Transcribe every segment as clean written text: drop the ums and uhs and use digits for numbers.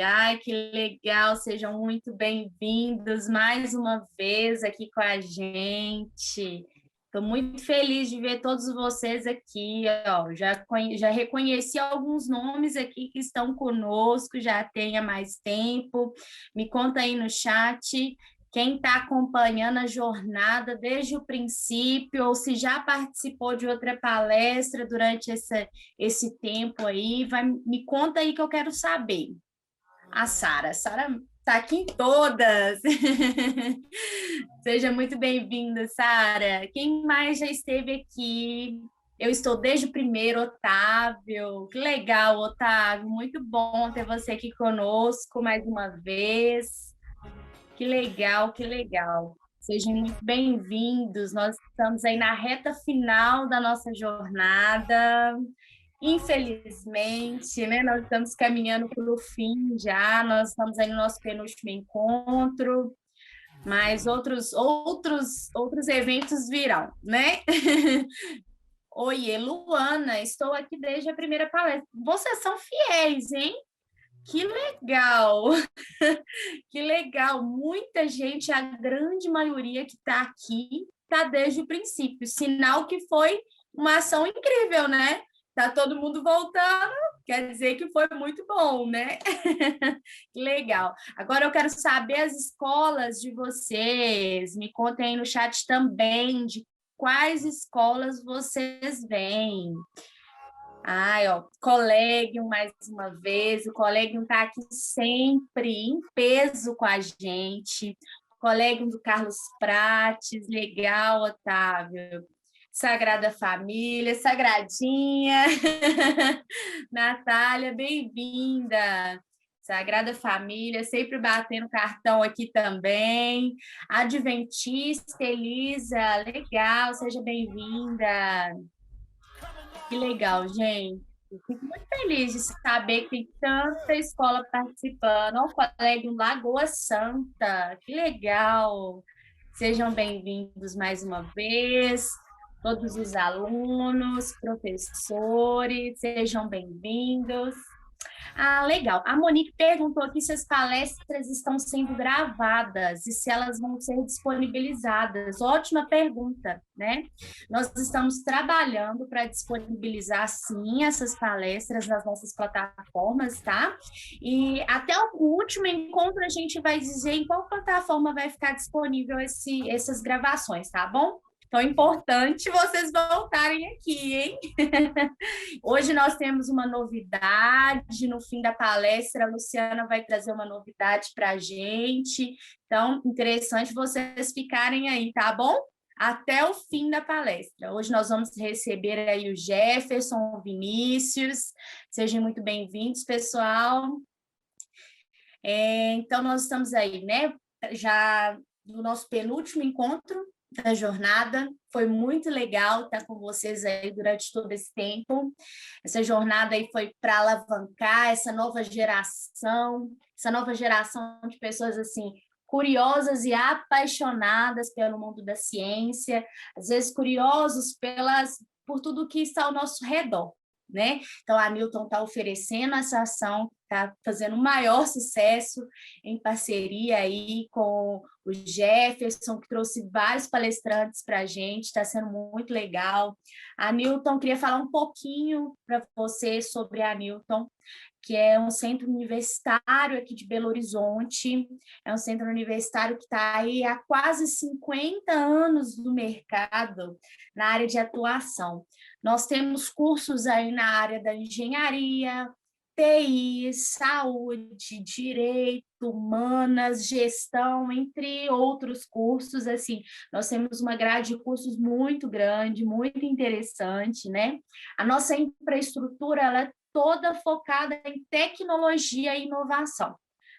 Ai, que legal, sejam muito bem-vindos mais uma vez aqui com a gente. Estou muito feliz de ver todos vocês aqui. Ó. Já reconheci alguns nomes aqui que estão conosco, já tem há mais tempo. Me conta aí no chat quem está acompanhando a jornada desde o princípio, ou se já participou de outra palestra durante esse tempo aí. Me conta aí que eu quero saber. A Sara. Sara está aqui em todas. Seja muito bem-vinda, Sara. Quem mais já esteve aqui? Eu estou desde o primeiro, Otávio. Que legal, Otávio. Muito bom ter você aqui conosco mais uma vez. Que legal, que legal. Sejam muito bem-vindos. Nós estamos aí na reta final da nossa jornada. Infelizmente, né, nós estamos caminhando para o fim já, nós estamos aí no nosso penúltimo encontro, mas outros eventos virão, né? Oiê, Luana, estou aqui desde a primeira palestra. Vocês são fiéis, hein? Que legal! Que legal! Muita gente, a grande maioria que está aqui, está desde o princípio, sinal que foi uma ação incrível, né? Tá todo mundo voltando, quer dizer que foi muito bom, né? Que legal. Agora eu quero saber as escolas de vocês. Me contem aí no chat também de quais escolas vocês vêm. Ai, ó, Collegium mais uma vez. O Collegium está aqui sempre em peso com a gente. Collegium do Carlos Prates, legal, Otávio. Sagrada Família, Sagradinha. Natália, bem-vinda. Sagrada Família, sempre batendo cartão aqui também. Adventista, Elisa, legal, seja bem-vinda. Que legal, gente. Eu fico muito feliz de saber que tem tanta escola participando. Olha o Colégio Lagoa Santa, que legal. Sejam bem-vindos mais uma vez, todos os alunos, professores, sejam bem-vindos. Ah, legal. A Monique perguntou aqui se as palestras estão sendo gravadas e se elas vão ser disponibilizadas. Ótima pergunta, né? Nós estamos trabalhando para disponibilizar, sim, essas palestras nas nossas plataformas, tá? E até o último encontro a gente vai dizer em qual plataforma vai ficar disponível essas gravações, tá bom? Então, é importante vocês voltarem aqui, hein? Hoje nós temos uma novidade, no fim da palestra, a Luciana vai trazer uma novidade para a gente. Então, interessante vocês ficarem aí, tá bom? Até o fim da palestra. Hoje nós vamos receber aí o Jefferson, o Vinícius. Sejam muito bem-vindos, pessoal. Então, nós estamos aí, né? Já no nosso penúltimo encontro da jornada. Foi muito legal estar com vocês aí durante todo esse tempo. Essa jornada aí foi para alavancar essa nova geração de pessoas assim curiosas e apaixonadas pelo mundo da ciência, às vezes curiosos por tudo que está ao nosso redor, né? Então, a Newton está oferecendo essa ação, está fazendo o maior sucesso em parceria aí com o Jefferson, que trouxe vários palestrantes para a gente, está sendo muito legal. A Newton, queria falar um pouquinho para você sobre a Newton, que é um centro universitário aqui de Belo Horizonte, é um centro universitário que está aí há quase 50 anos no mercado, na área de atuação. Nós temos cursos aí na área da engenharia, TI, saúde, direito, humanas, gestão, entre outros cursos. Assim, nós temos uma grade de cursos muito grande, muito interessante, né? A nossa infraestrutura, ela é toda focada em tecnologia e inovação.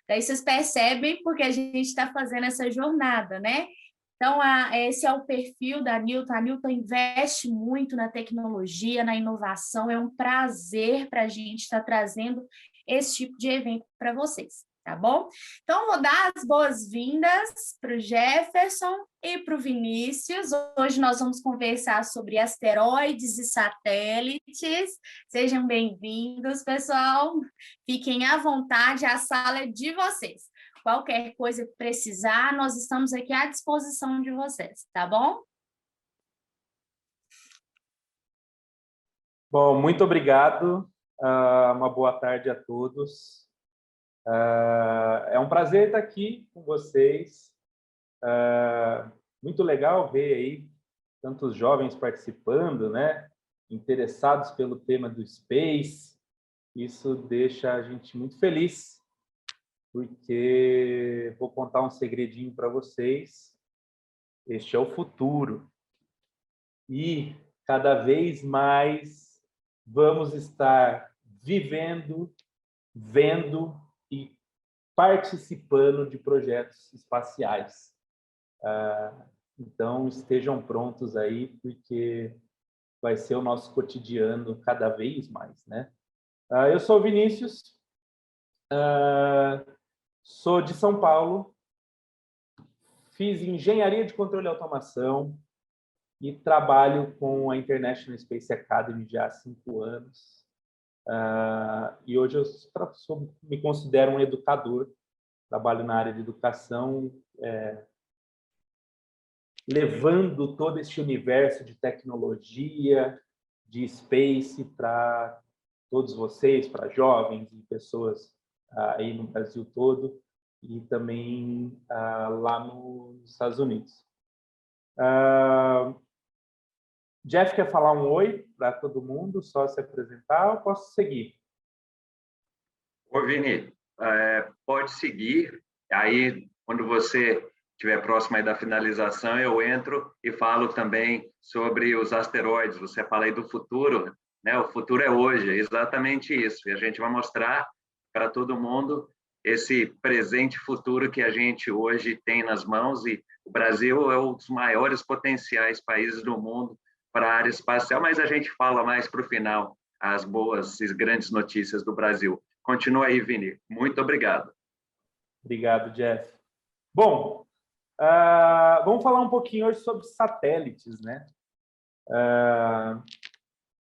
Daí vocês percebem porque a gente está fazendo essa jornada, né? Então, esse é o perfil da Newton. A Newton investe muito na tecnologia, na inovação. É um prazer para a gente estar trazendo esse tipo de evento para vocês. tá bom? Então, vou dar as boas-vindas para o Jefferson e para o Vinícius. Hoje nós vamos conversar sobre asteroides e satélites. Sejam bem-vindos, pessoal. Fiquem à vontade, a sala é de vocês. Qualquer coisa que precisar, nós estamos aqui à disposição de vocês, tá bom? Bom, muito obrigado. Uma boa tarde a todos. É um prazer estar aqui com vocês. Muito legal ver aí tantos jovens participando, né? Interessados pelo tema do Space. Isso deixa a gente muito feliz, porque vou contar um segredinho para vocês. Este é o futuro. E cada vez mais vamos estar vivendo, vendo e participando de projetos espaciais. Então, estejam prontos aí, porque vai ser o nosso cotidiano cada vez mais, né? Eu sou o Vinícius, sou de São Paulo, fiz engenharia de controle e automação e trabalho com a International Space Academy já há 5 anos. E hoje eu me considero um educador, trabalho na área de educação, levando todo esse universo de tecnologia, de space para todos vocês, para jovens e pessoas aí no Brasil todo e também lá nos Estados Unidos. Jeff quer falar um oi para todo mundo, só se apresentar, ou posso seguir? Ô, Vini, pode seguir. Aí, quando você estiver próximo aí da finalização, eu entro e falo também sobre os asteroides. Você fala aí do futuro, né? O futuro é hoje, é exatamente isso. E a gente vai mostrar para todo mundo esse presente e futuro que a gente hoje tem nas mãos. E o Brasil é um dos maiores potenciais países do mundo para a área espacial, mas a gente fala mais para o final as boas e grandes notícias do Brasil. Continua aí, Vini. Muito obrigado. Obrigado, Jeff. Bom, vamos falar um pouquinho hoje sobre satélites, né?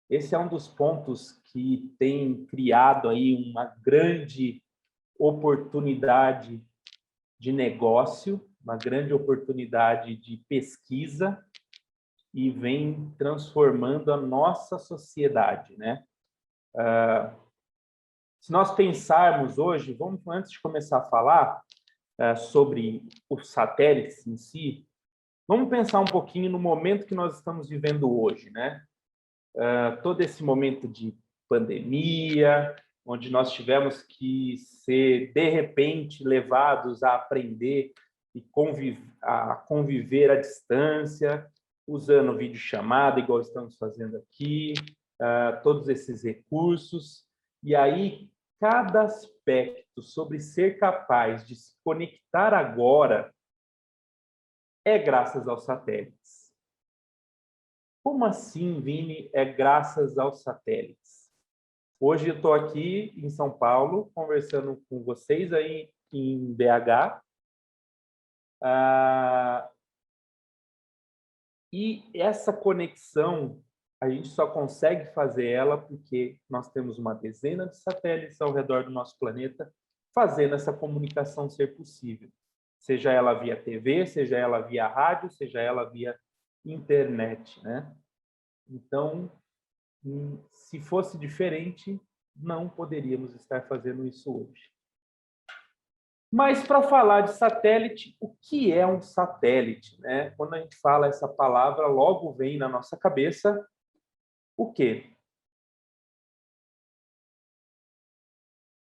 Esse é um dos pontos que tem criado aí uma grande oportunidade de negócio, uma grande oportunidade de pesquisa e vem transformando a nossa sociedade, né? Se nós pensarmos hoje, antes de começar a falar sobre os satélites em si, vamos pensar um pouquinho no momento que nós estamos vivendo hoje, né? Todo esse momento de pandemia, onde nós tivemos que ser, de repente, levados a aprender e conviver à distância, usando videochamada, igual estamos fazendo aqui, todos esses recursos. E aí, cada aspecto sobre ser capaz de se conectar agora é graças aos satélites. Como assim, Vini, é graças aos satélites? Hoje eu estou aqui em São Paulo, conversando com vocês aí em BH. E essa conexão, a gente só consegue fazer ela porque nós temos uma dezena de satélites ao redor do nosso planeta fazendo essa comunicação ser possível. Seja ela via TV, seja ela via rádio, seja ela via internet, né? Então, se fosse diferente, não poderíamos estar fazendo isso hoje. Mas, para falar de satélite, o que é um satélite, né? Quando a gente fala essa palavra, logo vem na nossa cabeça o quê?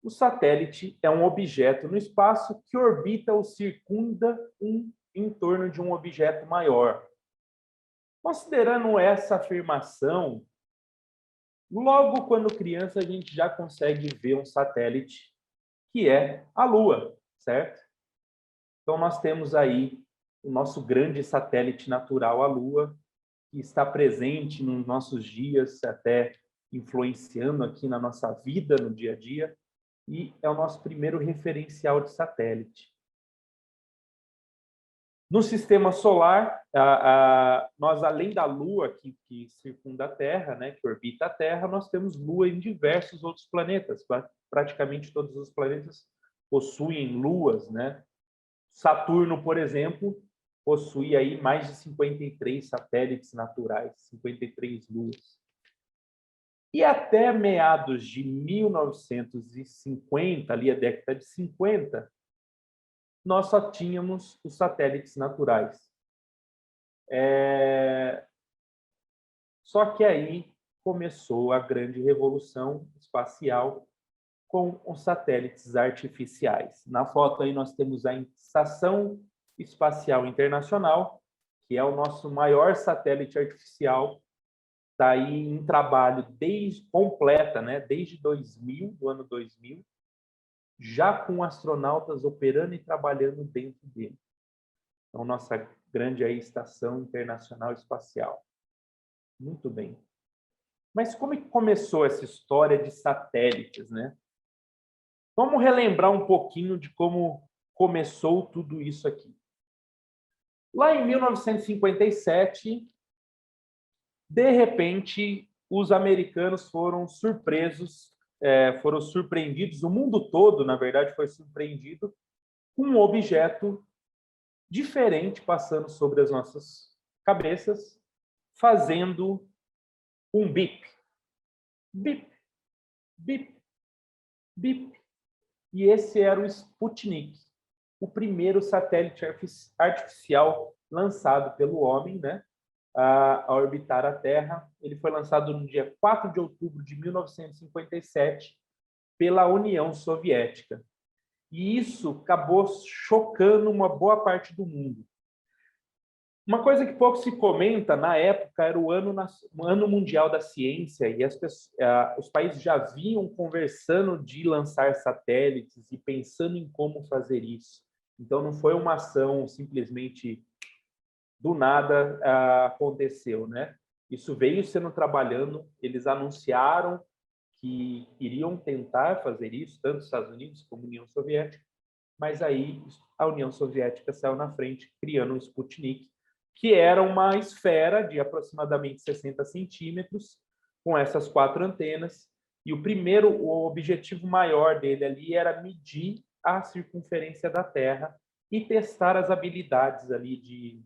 O satélite é um objeto no espaço que orbita ou circunda em torno de um objeto maior. Considerando essa afirmação, logo quando criança a gente já consegue ver um satélite, que é a Lua, certo? Então nós temos aí o nosso grande satélite natural, a Lua, que está presente nos nossos dias, até influenciando aqui na nossa vida, no dia a dia. e é o nosso primeiro referencial de satélite. No sistema solar, nós, além da Lua, que circunda a Terra, né, que orbita a Terra, nós temos Lua em diversos outros planetas. Praticamente todos os planetas possuem luas, né? Saturno, por exemplo, possui aí mais de 53 satélites naturais, 53 luas. E até meados de 1950, ali a década de 50, nós só tínhamos os satélites naturais. Só que aí começou a grande revolução espacial com os satélites artificiais. Na foto aí nós temos a Estação Espacial Internacional, que é o nosso maior satélite artificial, está aí em trabalho completa, né? Desde 2000, do ano 2000, já com astronautas operando e trabalhando dentro dele. Então, nossa grande aí, Estação Internacional Espacial. Muito bem. Mas como é que começou essa história de satélites, né? Vamos relembrar um pouquinho de como começou tudo isso aqui. Lá em 1957, de repente, os americanos foram surpreendidos, o mundo todo, na verdade, foi surpreendido com um objeto diferente passando sobre as nossas cabeças, fazendo um bip. Bip, bip, bip. E esse era o Sputnik, o primeiro satélite artificial lançado pelo homem, né, a orbitar a Terra. Ele foi lançado no dia 4 de outubro de 1957 pela União Soviética. E isso acabou chocando uma boa parte do mundo. Uma coisa que pouco se comenta, na época, era o ano mundial da ciência, e os países já vinham conversando de lançar satélites e pensando em como fazer isso. Então, não foi uma ação simplesmente do nada aconteceu, né? Isso veio sendo trabalhando, eles anunciaram que iriam tentar fazer isso, tanto os Estados Unidos como a União Soviética, mas aí a União Soviética saiu na frente, criando o Sputnik, que era uma esfera de aproximadamente 60 centímetros, com essas 4 antenas, e o objetivo maior dele ali era medir a circunferência da Terra e testar as habilidades ali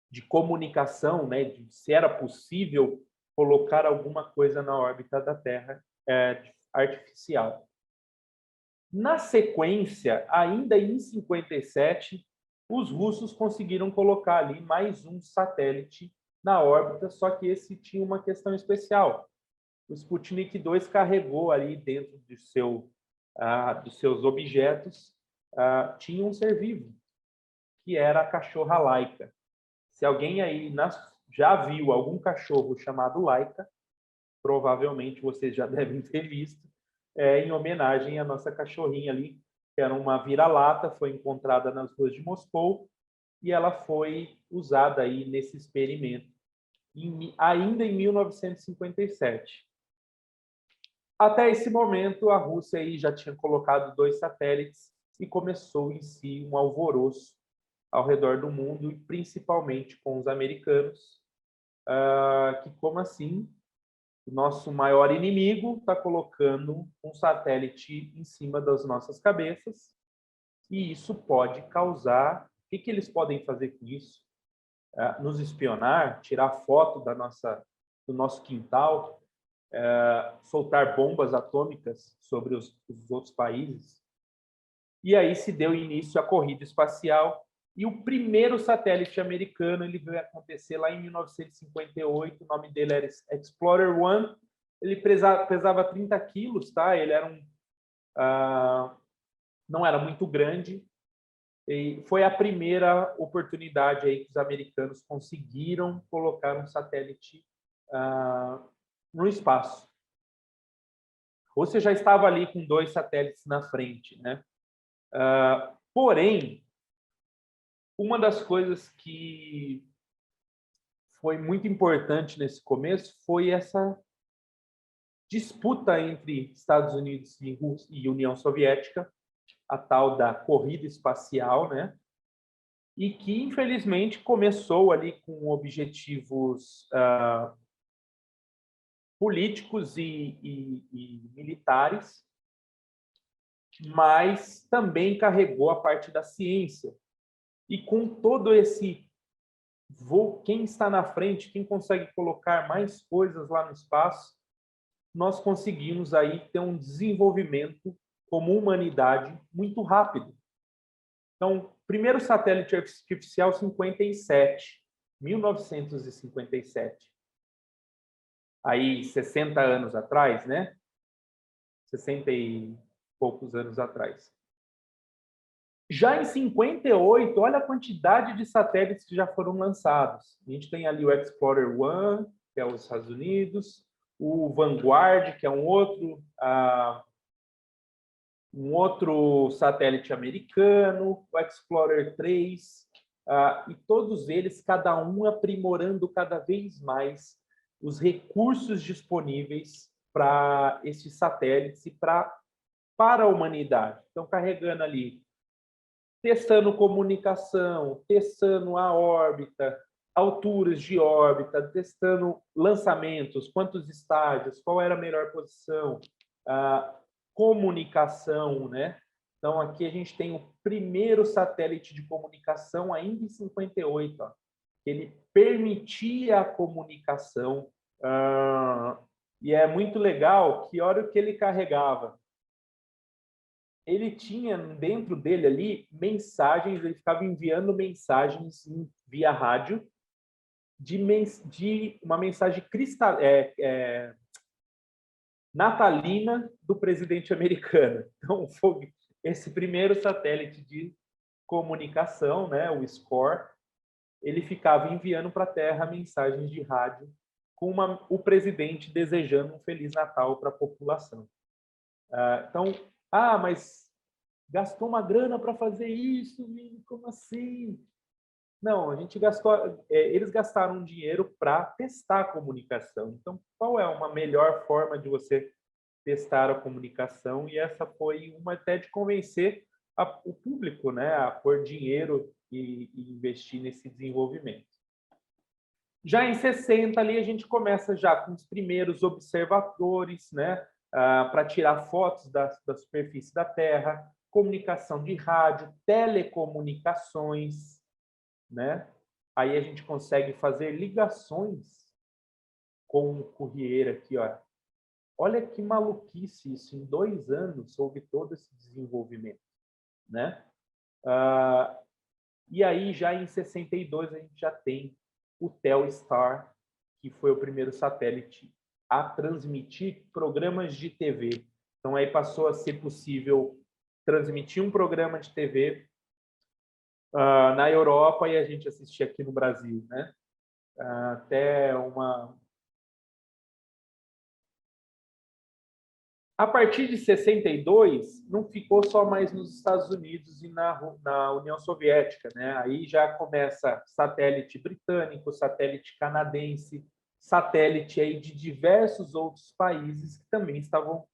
de comunicação, né, de se era possível colocar alguma coisa na órbita da Terra artificial. Na sequência, ainda em 57, os russos conseguiram colocar ali mais um satélite na órbita, só que esse tinha uma questão especial. O Sputnik 2 carregou ali dentro dos seus objetos, tinha um ser vivo, que era a cachorra Laika. Se alguém aí já viu algum cachorro chamado Laika, provavelmente vocês já devem ter visto, em homenagem à nossa cachorrinha ali, que era uma vira-lata, foi encontrada nas ruas de Moscou, e ela foi usada aí nesse experimento, ainda em 1957. Até esse momento, a Rússia aí já tinha colocado 2 satélites e começou em si um alvoroço ao redor do mundo, e principalmente com os americanos, que como assim? O nosso maior inimigo está colocando um satélite em cima das nossas cabeças, e isso pode causar... O que eles podem fazer com isso? Nos espionar, tirar foto do nosso quintal, soltar bombas atômicas sobre os outros países. E aí se deu início à corrida espacial, e o primeiro satélite americano ele veio acontecer lá em 1958, o nome dele era Explorer 1, ele pesava 30 quilos, tá? Ele era não era muito grande, e foi a primeira oportunidade aí que os americanos conseguiram colocar um satélite no espaço. A Rússia já estava ali com 2 satélites na frente, né? Porém, uma das coisas que foi muito importante nesse começo foi essa disputa entre Estados Unidos e União Soviética, a tal da corrida espacial, né? E que, infelizmente, começou ali com objetivos políticos e militares, mas também carregou a parte da ciência. E com todo esse quem está na frente, quem consegue colocar mais coisas lá no espaço, nós conseguimos aí ter um desenvolvimento como humanidade muito rápido. Então, primeiro satélite artificial 1957. Aí 60 anos atrás, né? 60 e poucos anos atrás. Já em 58, olha a quantidade de satélites que já foram lançados. A gente tem ali o Explorer 1, que é os Estados Unidos, o Vanguard, que é um outro satélite americano, o Explorer 3, e todos eles, cada um aprimorando cada vez mais os recursos disponíveis para esses satélites e para a humanidade. Então, carregando ali, testando comunicação, testando a órbita, alturas de órbita, testando lançamentos, quantos estágios, qual era a melhor posição, comunicação, né? Então, aqui a gente tem o primeiro satélite de comunicação, ainda em 58, ó. Ele permitia a comunicação, e é muito legal que, a hora que ele carregava, ele tinha dentro dele ali mensagens, ele ficava enviando mensagens via rádio, de uma mensagem natalina do presidente americano. Então, foi esse primeiro satélite de comunicação, né, o SCORE, ele ficava enviando para a Terra mensagens de rádio com o presidente desejando um Feliz Natal para a população. Então, mas gastou uma grana para fazer isso? Como assim? Não, a gente gastou. Eles gastaram dinheiro para testar a comunicação. Então, qual é uma melhor forma de você testar a comunicação? E essa foi uma até de convencer o público, né, a pôr dinheiro e investir nesse desenvolvimento. Já em 60 ali a gente começa já com os primeiros observadores, né, para tirar fotos da superfície da Terra, comunicação de rádio, telecomunicações, né? Aí a gente consegue fazer ligações com o courier aqui, ó. Olha que maluquice isso, em 2 anos houve todo esse desenvolvimento, né? E aí já em 62 a gente já tem o Telstar, que foi o primeiro satélite a transmitir programas de TV. Então aí passou a ser possível transmitir um programa de TV na Europa e a gente assistir aqui no Brasil, né? Até uma... A partir de 62, não ficou só mais nos Estados Unidos e na União Soviética, né? Aí já começa satélite britânico, satélite canadense, satélite aí de diversos outros países que também estavam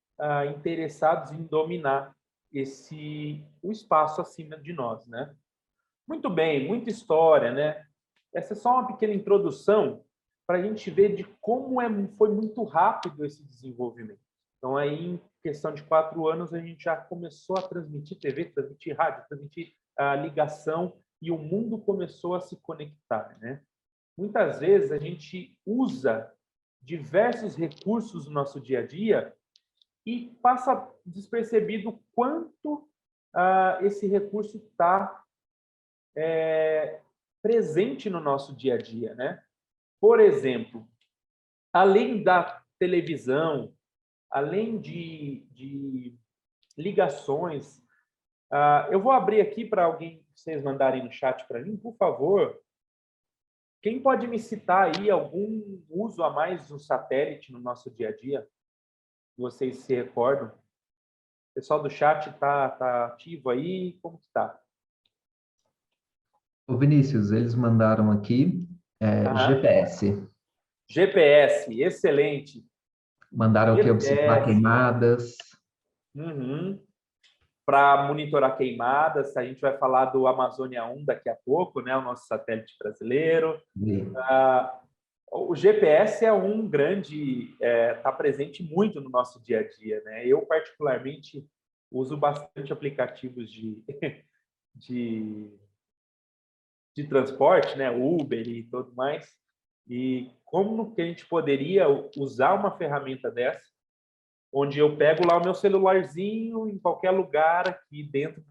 interessados em dominar o espaço acima de nós, né? Muito bem, muita história, né? Essa é só uma pequena introdução para a gente ver de como foi muito rápido esse desenvolvimento. Então, aí, em questão de 4 anos, a gente já começou a transmitir TV, transmitir rádio, transmitir ligação, e o mundo começou a se conectar, né? Muitas vezes, a gente usa diversos recursos no nosso dia a dia e passa despercebido quanto esse recurso está presente no nosso dia a dia, né? Por exemplo, além da televisão, além de ligações, eu vou abrir aqui para vocês mandarem no chat para mim, por favor. Quem pode me citar aí algum uso a mais do satélite no nosso dia a dia? Vocês se recordam? O pessoal do chat tá ativo aí? Como que está? Ô Vinícius, eles mandaram aqui GPS. GPS, excelente. Mandaram aqui observar GPS, queimadas. para monitorar queimadas. A gente vai falar do Amazônia 1 daqui a pouco, né? O nosso satélite brasileiro. O GPS é um grande, está presente muito no nosso dia a dia, né? Eu, particularmente, uso bastante aplicativos de transporte, né? Uber e tudo mais. E como que a gente poderia usar uma ferramenta dessa, onde eu pego lá o meu celularzinho em qualquer lugar aqui dentro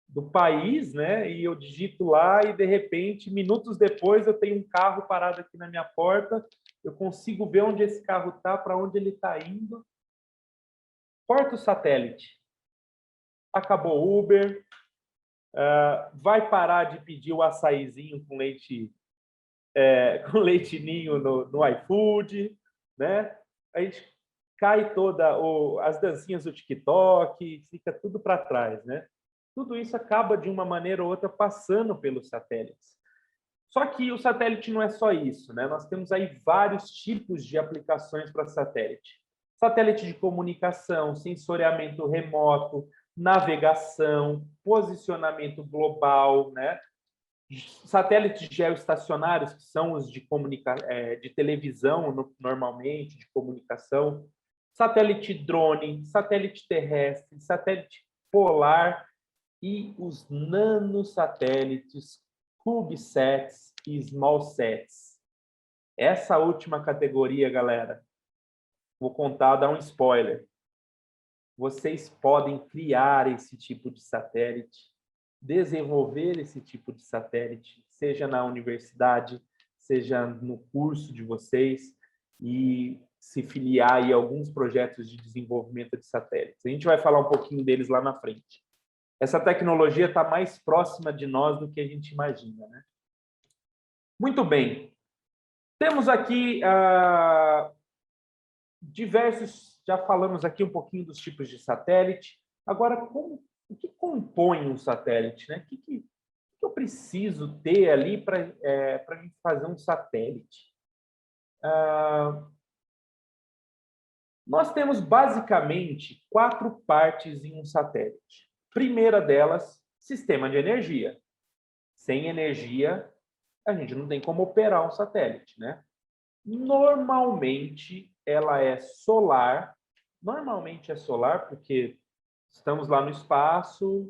do país, né? E eu digito lá e, de repente, minutos depois, eu tenho um carro parado aqui na minha porta, eu consigo ver onde esse carro está, para onde ele está indo. Corta o satélite. Acabou o Uber, vai parar de pedir o açaizinho com leite ninho no iFood, né? A gente cai as dancinhas do TikTok, fica tudo para trás, né? Tudo isso acaba, de uma maneira ou outra, passando pelos satélites. Só que o satélite não é só isso, né? Nós temos aí vários tipos de aplicações para satélite. Satélite de comunicação, sensoriamento remoto, navegação, posicionamento global, né? Satélites geoestacionários, que são os de televisão, normalmente, de comunicação, satélite drone, satélite terrestre, satélite polar e os nanosatélites, CubeSats e SmallSats. Essa última categoria, galera, vou dar um spoiler. Vocês podem criar esse tipo de satélite, desenvolver esse tipo de satélite, seja na universidade, seja no curso de vocês, e se filiar aí a alguns projetos de desenvolvimento de satélites. A gente vai falar um pouquinho deles lá na frente. Essa tecnologia está mais próxima de nós do que a gente imagina, né? Muito bem. Temos aqui já falamos aqui um pouquinho dos tipos de satélite. Agora, o que compõe um satélite, né? O que eu preciso ter ali para fazer um satélite? Nós temos, basicamente, 4 partes em um satélite. Primeira delas, sistema de energia. Sem energia, a gente não tem como operar um satélite, né? Normalmente, ela é solar. Normalmente é solar, porque estamos lá no espaço,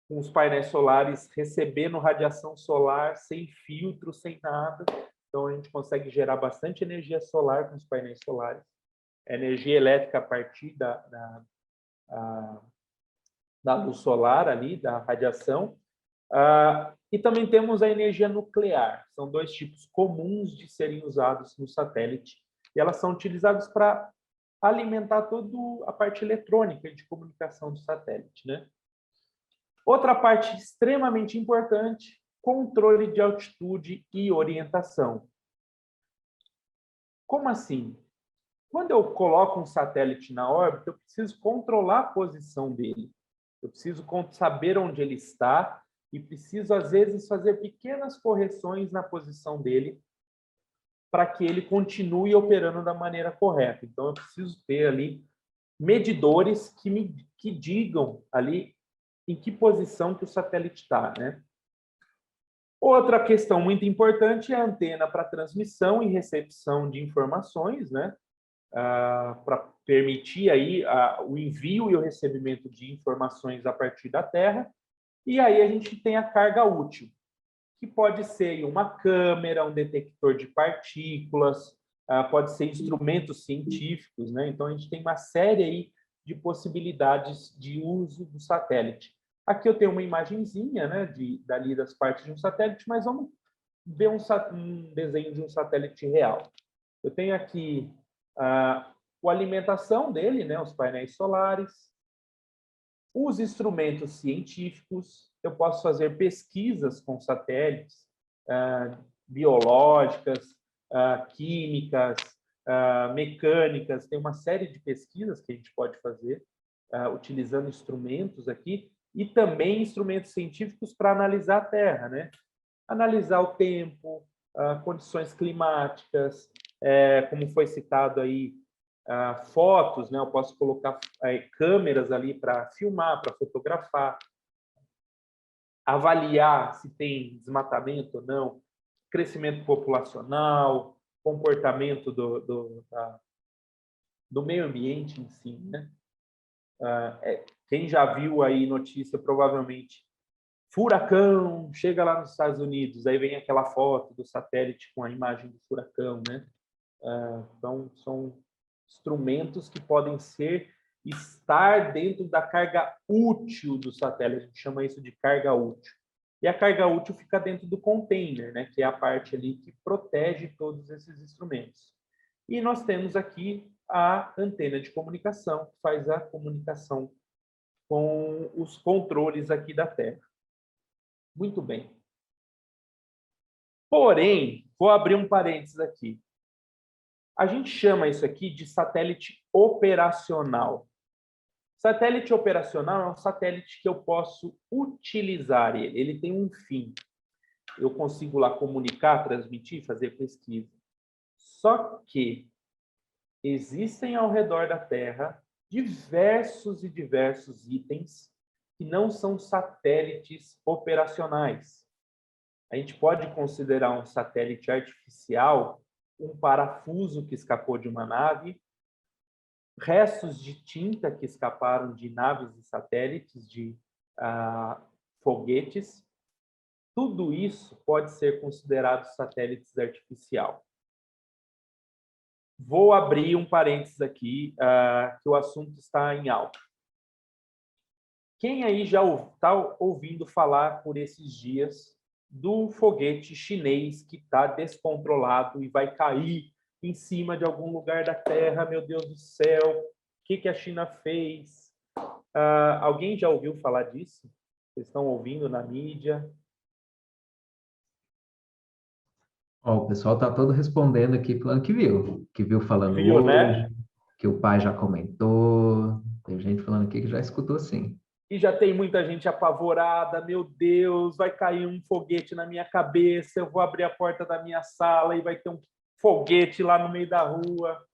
com os painéis solares recebendo radiação solar sem filtro, sem nada. Então, a gente consegue gerar bastante energia solar com os painéis solares. Energia elétrica a partir da luz solar ali, da radiação. E também temos a energia nuclear. São 2 tipos comuns de serem usados no satélite. E elas são utilizadas para alimentar toda a parte eletrônica de comunicação do satélite, né? Outra parte extremamente importante, controle de altitude e orientação. Como assim? Quando eu coloco um satélite na órbita, eu preciso controlar a posição dele. Eu preciso saber onde ele está e preciso, às vezes, fazer pequenas correções na posição dele para que ele continue operando da maneira correta. Então, eu preciso ter ali medidores que digam ali em que posição que o satélite está, né? Outra questão muito importante é a antena para transmissão e recepção de informações, né? Para permitir aí o envio e o recebimento de informações a partir da Terra. E aí a gente tem a carga útil, que pode ser uma câmera, um detector de partículas, pode ser instrumentos científicos, né? Então, a gente tem uma série aí de possibilidades de uso do satélite. Aqui eu tenho uma imagenzinha, né, dali das partes de um satélite, mas vamos ver um desenho de um satélite real. Eu tenho aqui a alimentação dele, né, os painéis solares, os instrumentos científicos. Eu posso fazer pesquisas com satélites, biológicas, químicas, mecânicas. Tem uma série de pesquisas que a gente pode fazer utilizando instrumentos aqui e também instrumentos científicos para analisar a Terra, né? Analisar o tempo, condições climáticas, como foi citado aí, fotos, né? Eu posso colocar câmeras ali para filmar, para fotografar, avaliar se tem desmatamento ou não, crescimento populacional, comportamento do meio ambiente em si, né? Quem já viu aí notícia, provavelmente, furacão, chega lá nos Estados Unidos, aí vem aquela foto do satélite com a imagem do furacão, né? Então, são instrumentos que podem estar dentro da carga útil do satélite, a gente chama isso de carga útil. E a carga útil fica dentro do container, né? Que é a parte ali que protege todos esses instrumentos. E nós temos aqui a antena de comunicação, que faz a comunicação com os controles aqui da Terra. Muito bem. Porém, vou abrir um parênteses aqui. A gente chama isso aqui de satélite operacional. Satélite operacional é um satélite que eu posso utilizar ele. Ele tem um fim. Eu consigo lá comunicar, transmitir, fazer pesquisa. Só que existem ao redor da Terra diversos e diversos itens que não são satélites operacionais. A gente pode considerar um satélite artificial um parafuso que escapou de uma nave, restos de tinta que escaparam de naves e satélites, de foguetes. Tudo isso pode ser considerado satélites artificial. Vou abrir um parênteses aqui, que o assunto está em alta. Quem aí já está ouvindo falar por esses dias do foguete chinês que está descontrolado e vai cair em cima de algum lugar da Terra? Meu Deus do céu, o que a China fez? Alguém já ouviu falar disso? Vocês estão ouvindo na mídia? O pessoal está todo respondendo aqui falando que viu falando Viu, hoje, né? que o pai já comentou, tem gente falando aqui que já escutou sim. E já tem muita gente apavorada, meu Deus, vai cair um foguete na minha cabeça, eu vou abrir a porta da minha sala e vai ter um foguete lá no meio da rua.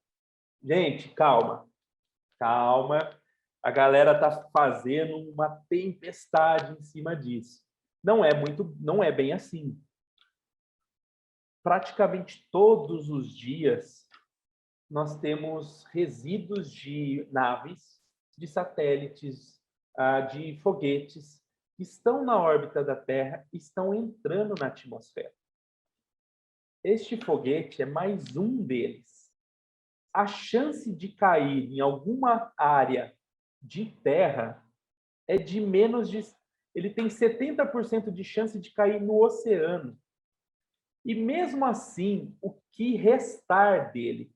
Gente, calma, calma. A galera está fazendo uma tempestade em cima disso. Não é bem assim. Praticamente todos os dias nós temos resíduos de naves, de satélites, de foguetes que estão na órbita da Terra e estão entrando na atmosfera. Este foguete é mais um deles. A chance de cair em alguma área de terra é de menos de... Ele tem 70% de chance de cair no oceano. E mesmo assim, o que restar dele?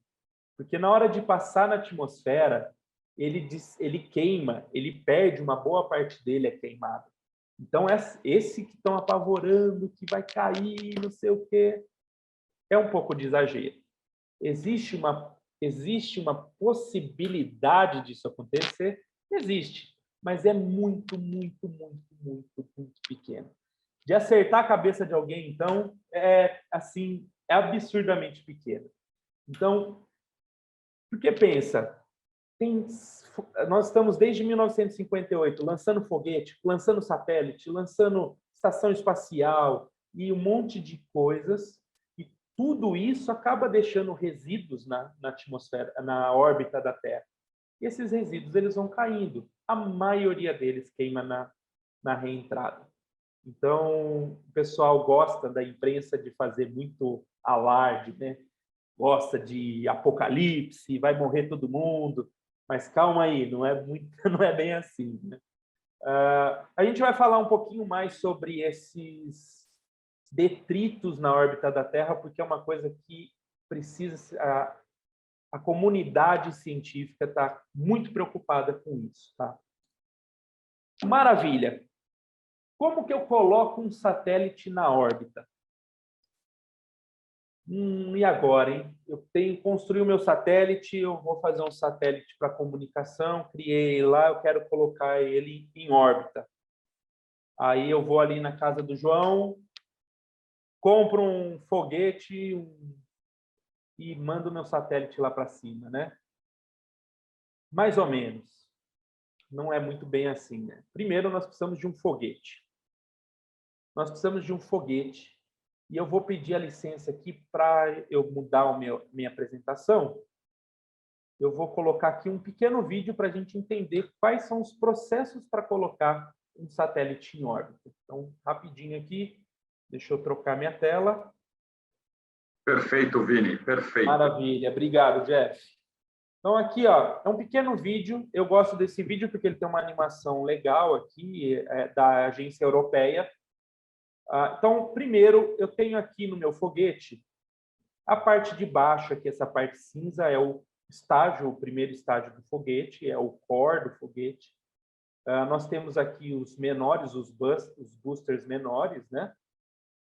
Porque na hora de passar na atmosfera, ele queima, ele perde uma boa parte dele, é queimado. Então, esse que estão apavorando, que vai cair, não sei o quê, é um pouco de exagero. Existe uma possibilidade disso acontecer? Existe, mas é muito, muito, muito, muito, muito pequeno. De acertar a cabeça de alguém, então, é absurdamente pequeno. Então, porque pensa, nós estamos desde 1958 lançando foguete, lançando satélite, lançando estação espacial e um monte de coisas, e tudo isso acaba deixando resíduos na atmosfera, na órbita da Terra. E esses resíduos eles vão caindo. A maioria deles queima na reentrada. Então, o pessoal gosta da imprensa de fazer muito alarde, né? Gosta de apocalipse, vai morrer todo mundo, mas calma aí, não é bem assim, né? A gente vai falar um pouquinho mais sobre esses detritos na órbita da Terra, porque é uma coisa que precisa... A comunidade científica está muito preocupada com isso, tá? Maravilha! Como que eu coloco um satélite na órbita? E agora, hein? Eu construí o meu satélite, eu vou fazer um satélite para comunicação, criei lá, eu quero colocar ele em órbita. Aí eu vou ali na casa do João, compro um foguete, e mando o meu satélite lá para cima, né? Mais ou menos. Não é muito bem assim, né? Primeiro, nós precisamos de um foguete. Nós precisamos de um foguete. E eu vou pedir a licença aqui para eu mudar minha apresentação. Eu vou colocar aqui um pequeno vídeo para a gente entender quais são os processos para colocar um satélite em órbita. Então, rapidinho aqui, deixa eu trocar minha tela. Perfeito, Vini, perfeito. Maravilha, obrigado, Jeff. Então, aqui, ó, é um pequeno vídeo. Eu gosto desse vídeo porque ele tem uma animação legal aqui, da agência europeia. Então, primeiro, eu tenho aqui no meu foguete a parte de baixo, aqui, essa parte cinza, é o estágio, o primeiro estágio do foguete, é o core do foguete. Nós temos aqui os menores, os boosters menores, né?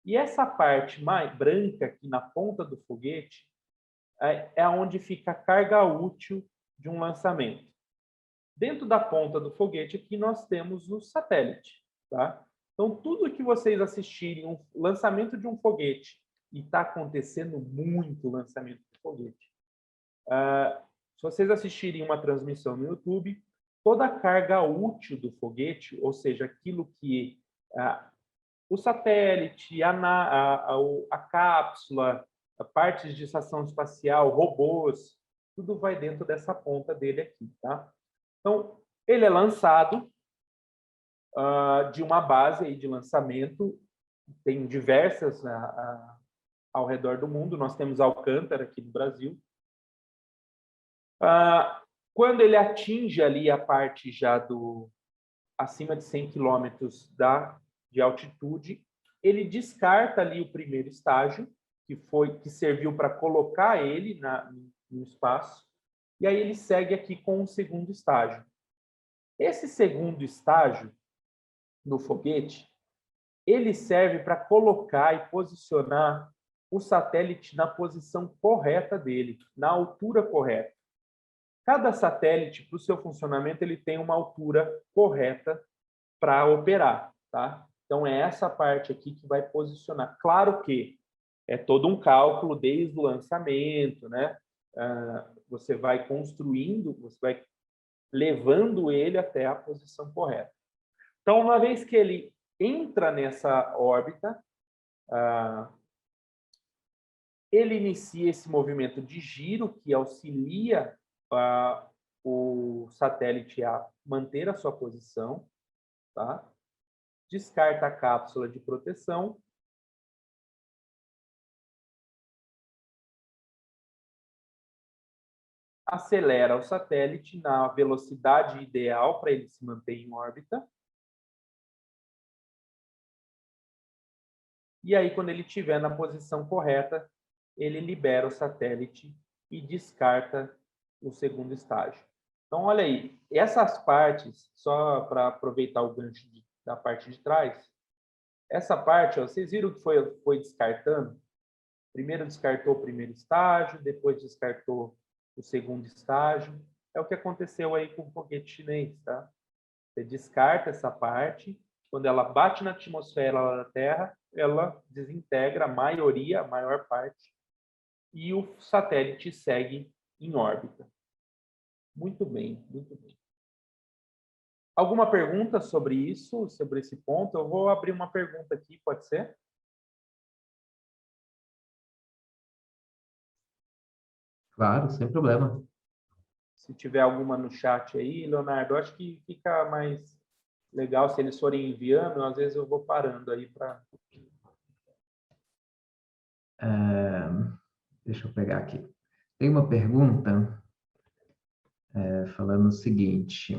E essa parte mais branca aqui na ponta do foguete é onde fica a carga útil de um lançamento. Dentro da ponta do foguete aqui nós temos o satélite, tá? Então, tudo que vocês assistirem, um lançamento de um foguete, e está acontecendo muito lançamento de foguete. Se vocês assistirem uma transmissão no YouTube, toda a carga útil do foguete, ou seja, aquilo que o satélite, a cápsula, partes de estação espacial, robôs, tudo vai dentro dessa ponta dele aqui, tá? Então, ele é lançado de uma base aí de lançamento, tem diversas ao redor do mundo, nós temos Alcântara aqui no Brasil. Quando ele atinge ali a parte já acima de 100 quilômetros de altitude, ele descarta ali o primeiro estágio, que serviu para colocar ele no espaço, e aí ele segue aqui com o segundo estágio. Esse segundo estágio no foguete, ele serve para colocar e posicionar o satélite na posição correta dele, na altura correta. Cada satélite, para o seu funcionamento, ele tem uma altura correta para operar, tá? Então, é essa parte aqui que vai posicionar. Claro que é todo um cálculo desde o lançamento, né? Você vai construindo, você vai levando ele até a posição correta. Então, uma vez que ele entra nessa órbita, ele inicia esse movimento de giro que auxilia o satélite a manter a sua posição, tá? Descarta a cápsula de proteção. Acelera o satélite na velocidade ideal para ele se manter em órbita. E aí, quando ele estiver na posição correta, ele libera o satélite e descarta o segundo estágio. Então, olha aí, essas partes, só para aproveitar o gancho da parte de trás, essa parte, ó, vocês viram que foi descartando? Primeiro descartou o primeiro estágio, depois descartou o segundo estágio. É o que aconteceu aí com o foguete chinês, tá? Você descarta essa parte, quando ela bate na atmosfera lá da Terra, ela desintegra a maior parte, e o satélite segue em órbita. Muito bem, muito bem. Alguma pergunta sobre isso, sobre esse ponto? Eu vou abrir uma pergunta aqui, pode ser? Claro, sem problema. Se tiver alguma no chat aí, Leonardo, acho que fica mais legal se eles forem enviando, às vezes eu vou parando aí para... Deixa eu pegar aqui. Tem uma pergunta falando o seguinte: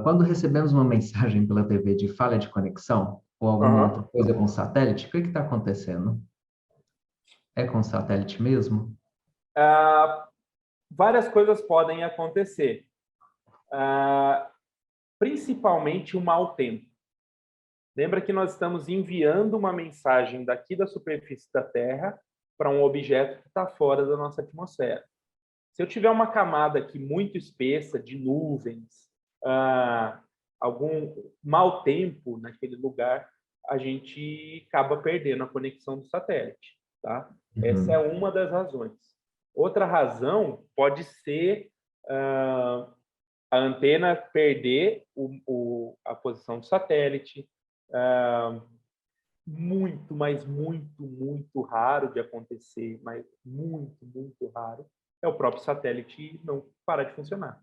quando recebemos uma mensagem pela TV de falha de conexão ou alguma outra coisa com satélite, o que está acontecendo? É com satélite mesmo? Várias coisas podem acontecer. Principalmente o mau tempo. Lembra que nós estamos enviando uma mensagem daqui da superfície da Terra para um objeto que está fora da nossa atmosfera. Se eu tiver uma camada aqui muito espessa de nuvens, algum mau tempo naquele lugar, a gente acaba perdendo a conexão do satélite. tá? Essa é uma das razões. Outra razão pode ser a antena perder a posição do satélite. Muito, mas muito, muito raro de acontecer, mas muito, muito raro, é o próprio satélite não parar de funcionar.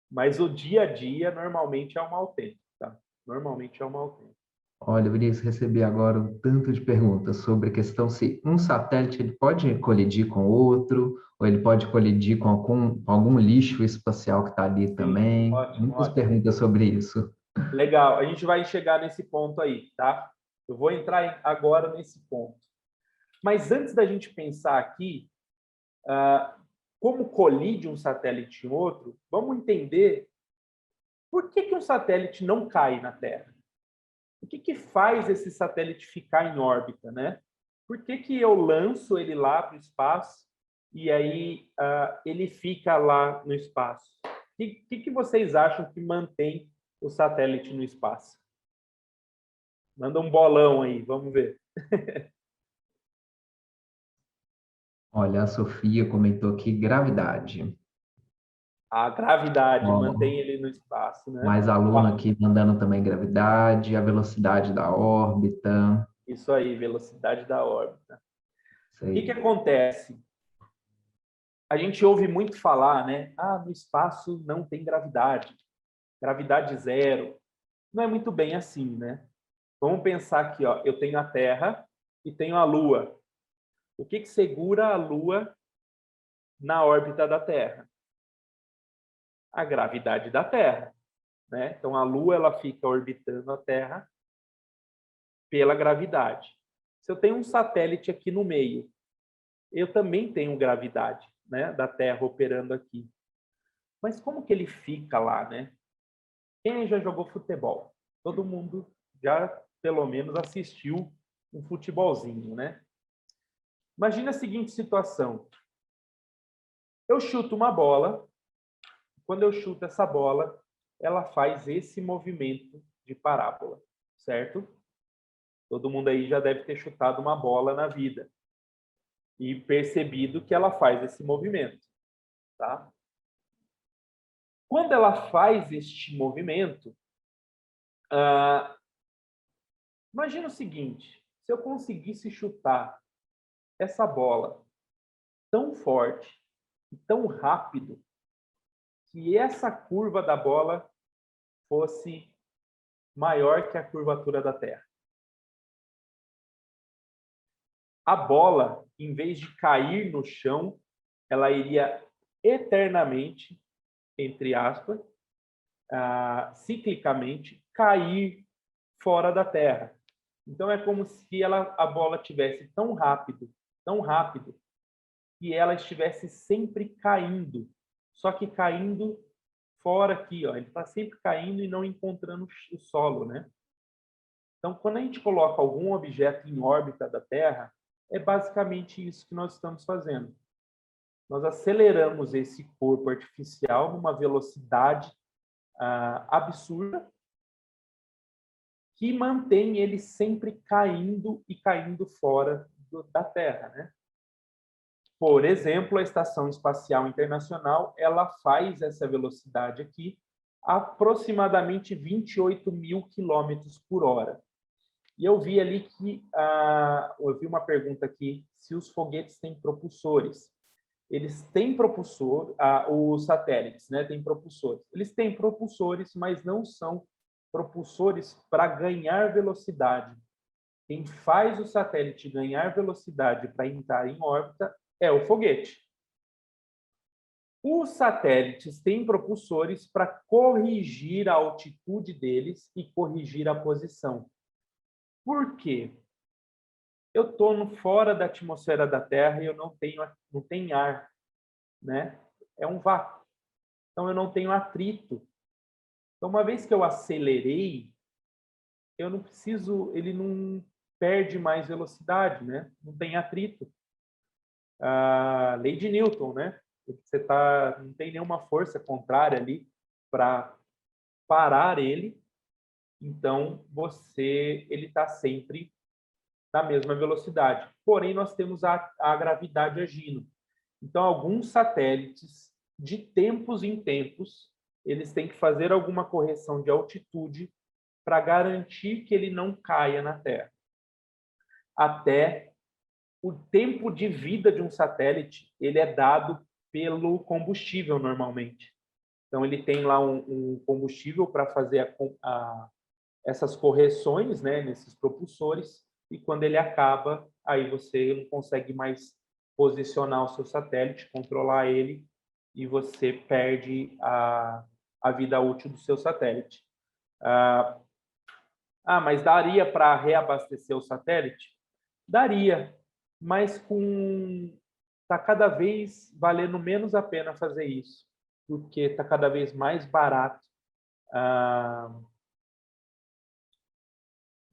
Mas o dia a dia, normalmente, é um mau tempo, tá? Normalmente é um mau tempo. Olha, Vinícius, recebi agora um tanto de perguntas sobre a questão se um satélite ele pode colidir com outro, ou ele pode colidir com algum lixo espacial que está ali também. Ótimo, Muitas ótimo. perguntas sobre isso. Legal, a gente vai chegar nesse ponto aí, tá? Eu vou entrar agora nesse ponto. Mas antes da gente pensar aqui, como colide um satélite em outro, vamos entender por que um satélite não cai na Terra. O que faz esse satélite ficar em órbita, né? Por que eu lanço ele lá para o espaço e aí ele fica lá no espaço? O que vocês acham que mantém o satélite no espaço? Manda um bolão aí, vamos ver. Olha, a Sofia comentou aqui gravidade. A gravidade Ó, mantém ele no espaço, né? mais aluno aqui mandando também gravidade, a velocidade da órbita. Isso aí, velocidade da órbita. Isso O que aí. acontece? A gente ouve muito falar, né? No espaço não tem gravidade, gravidade zero. Não é muito bem assim, né? Vamos pensar aqui, ó. Eu tenho a Terra e tenho a Lua. O que segura a Lua na órbita da Terra? A gravidade da Terra, né? Então a Lua ela fica orbitando a Terra pela gravidade. Se eu tenho um satélite aqui no meio, eu também tenho gravidade, né, da Terra operando aqui. Mas como que ele fica lá, né? Quem já jogou futebol? Todo mundo já, pelo menos, assistiu um futebolzinho, né? Imagina a seguinte situação. Eu chuto uma bola. Quando eu chuto essa bola, ela faz esse movimento de parábola, certo? Todo mundo aí já deve ter chutado uma bola na vida e percebido que ela faz esse movimento, tá? Quando ela faz este movimento, imagina o seguinte, se eu conseguisse chutar essa bola tão forte e tão rápido que essa curva da bola fosse maior que a curvatura da Terra. A bola, em vez de cair no chão, ela iria eternamente, entre aspas, ciclicamente, cair fora da Terra. Então é como se a bola tivesse tão rápido, que ela estivesse sempre caindo, só que caindo fora aqui, ó. Ele está sempre caindo e não encontrando o solo, né? Então, quando a gente coloca algum objeto em órbita da Terra, é basicamente isso que nós estamos fazendo. Nós aceleramos esse corpo artificial numa velocidade absurda que mantém ele sempre caindo e caindo fora da Terra, né? Por exemplo, a Estação Espacial Internacional, ela faz essa velocidade aqui aproximadamente 28 mil quilômetros por hora. E eu vi ali que, eu vi uma pergunta aqui, se os foguetes têm propulsores. Eles têm propulsor, os satélites, né, têm propulsores. Eles têm propulsores, mas não são propulsores para ganhar velocidade. Quem faz o satélite ganhar velocidade para entrar em órbita é o foguete. Os satélites têm propulsores para corrigir a altitude deles e corrigir a posição. Por quê? Eu estou fora da atmosfera da Terra e eu não tenho ar, né? É um vácuo. Então eu não tenho atrito. Então uma vez que eu acelerei, eu não preciso, ele não perde mais velocidade, né? Não tem atrito. A lei de Newton, né? Você não tem nenhuma força contrária ali para parar ele. Então ele está sempre na mesma velocidade. Porém, nós temos a gravidade agindo. Então, alguns satélites, de tempos em tempos, eles têm que fazer alguma correção de altitude para garantir que ele não caia na Terra. Até o tempo de vida de um satélite, ele é dado pelo combustível, normalmente. Então, ele tem lá um combustível para fazer essas correções, né, nesses propulsores, e quando ele acaba, aí você não consegue mais posicionar o seu satélite, controlar ele, e você perde a vida útil do seu satélite. Mas daria para reabastecer o satélite? Daria, mas está cada vez valendo menos a pena fazer isso, porque está cada vez mais barato.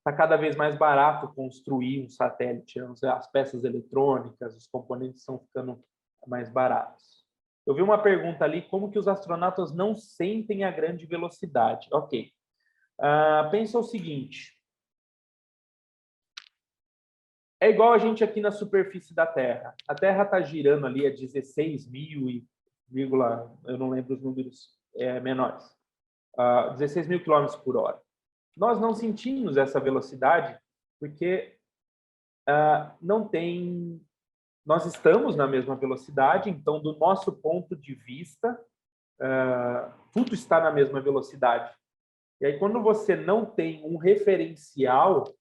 Está cada vez mais barato construir um satélite, as peças eletrônicas, os componentes estão ficando mais baratos. Eu vi uma pergunta ali, como que os astronautas não sentem a grande velocidade? Ok. Pensa o seguinte, é igual a gente aqui na superfície da Terra. A Terra está girando ali a 16 mil eu não lembro os números menores, 16 mil quilômetros por hora. Nós não sentimos essa velocidade porque nós estamos na mesma velocidade, então, do nosso ponto de vista, tudo está na mesma velocidade. E aí, quando você não tem um referencial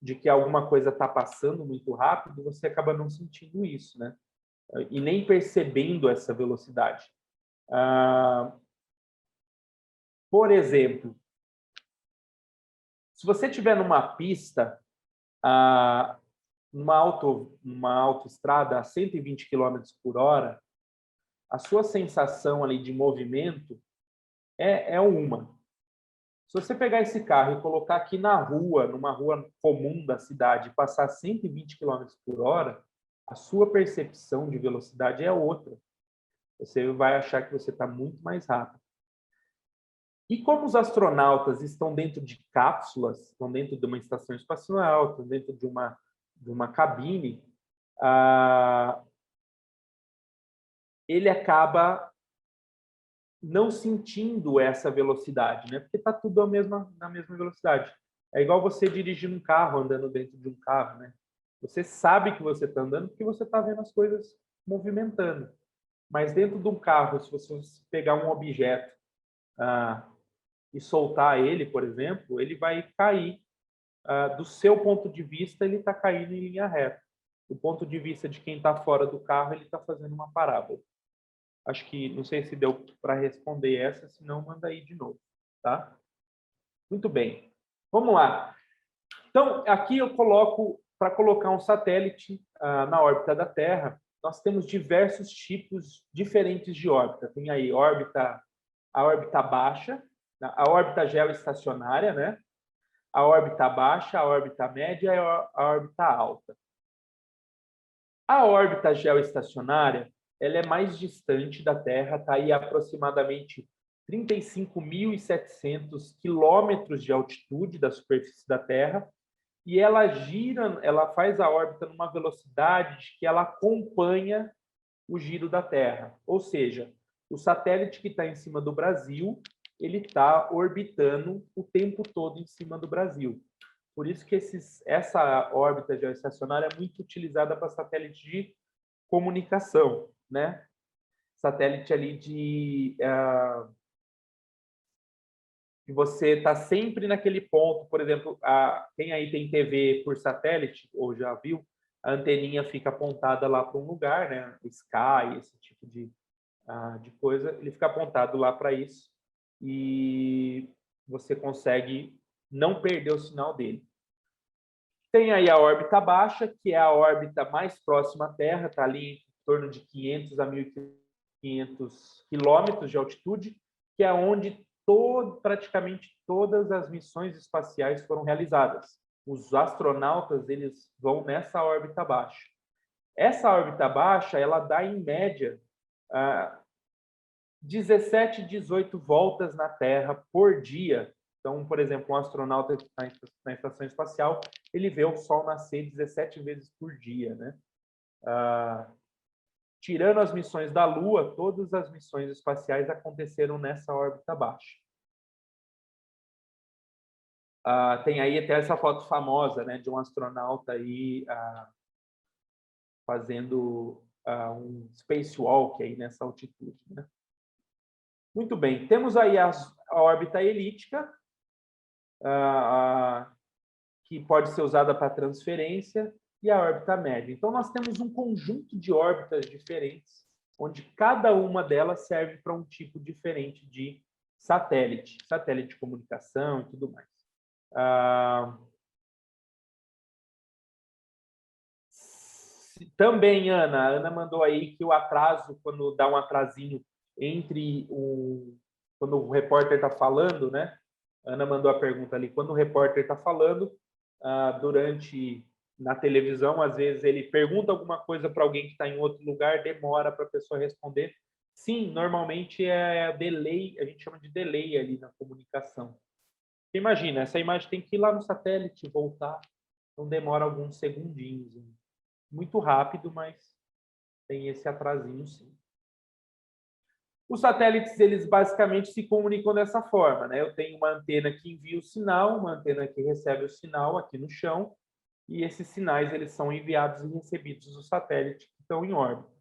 de que alguma coisa está passando muito rápido, você acaba não sentindo isso, né? E nem percebendo essa velocidade. Por exemplo, se você estiver numa pista, numa autoestrada a 120 km por hora, a sua sensação ali de movimento é uma. Se você pegar esse carro e colocar aqui na rua, numa rua comum da cidade, e passar 120 km por hora, a sua percepção de velocidade é outra. Você vai achar que você está muito mais rápido. E como os astronautas estão dentro de cápsulas, estão dentro de uma estação espacial, estão dentro de uma cabine, ele acaba não sentindo essa velocidade, né? Porque está tudo na mesma velocidade. É igual você dirigir um carro, andando dentro de um carro, né? Você sabe que você está andando porque você está vendo as coisas movimentando. Mas dentro de um carro, se você pegar um objeto e soltar ele, por exemplo, ele vai cair. Do seu ponto de vista, ele está caindo em linha reta. Do ponto de vista de quem está fora do carro, ele está fazendo uma parábola. Acho que, não sei se deu para responder essa, se não, manda aí de novo, tá? Muito bem. Vamos lá. Então, aqui eu coloco, para colocar um satélite na órbita da Terra, nós temos diversos tipos diferentes de órbita. Tem aí a órbita baixa, a órbita geoestacionária, né? A órbita baixa, a órbita média e a órbita alta. A órbita geoestacionária, ela é mais distante da Terra, está aí a aproximadamente 35.700 quilômetros de altitude da superfície da Terra, e ela gira, ela faz a órbita numa velocidade que ela acompanha o giro da Terra. Ou seja, o satélite que está em cima do Brasil, ele está orbitando o tempo todo em cima do Brasil. Por isso que essa órbita geoestacionária é muito utilizada para satélite de comunicação, né? Satélite ali de você está sempre naquele ponto, por exemplo, quem aí tem TV por satélite, ou já viu, a anteninha fica apontada lá para um lugar, né? Sky, esse tipo de coisa, ele fica apontado lá para isso e você consegue não perder o sinal dele. Tem aí a órbita baixa, que é a órbita mais próxima à Terra, está ali em torno de 500 a 1.500 quilômetros de altitude, que é onde praticamente todas as missões espaciais foram realizadas. Os astronautas, eles vão nessa órbita baixa. Essa órbita baixa, ela dá, em média, 17, 18 voltas na Terra por dia, Então, por exemplo, um astronauta que está na estação espacial, ele vê o Sol nascer 17 vezes por dia, né? Tirando as missões da Lua, todas as missões espaciais aconteceram nessa órbita baixa. Tem aí até essa foto famosa, né, de um astronauta aí fazendo um spacewalk aí nessa altitude, né? Muito bem, temos aí a órbita elíptica, que pode ser usada para transferência, e a órbita média. Então, nós temos um conjunto de órbitas diferentes, onde cada uma delas serve para um tipo diferente de satélite de comunicação e tudo mais. Também, a Ana mandou aí que o atraso, quando dá um atrasinho entre quando o repórter está falando, né? A Ana mandou a pergunta ali, quando o repórter está falando, na televisão, às vezes ele pergunta alguma coisa para alguém que está em outro lugar, demora para a pessoa responder. Sim, normalmente é delay, a gente chama de delay ali na comunicação. Imagina, essa imagem tem que ir lá no satélite, voltar, então demora alguns segundinhos. Muito rápido, mas tem esse atrasinho, sim. Os satélites, eles basicamente se comunicam dessa forma, né? Eu tenho uma antena que envia o sinal, uma antena que recebe o sinal aqui no chão, e esses sinais eles são enviados e recebidos do satélite que estão em órbita.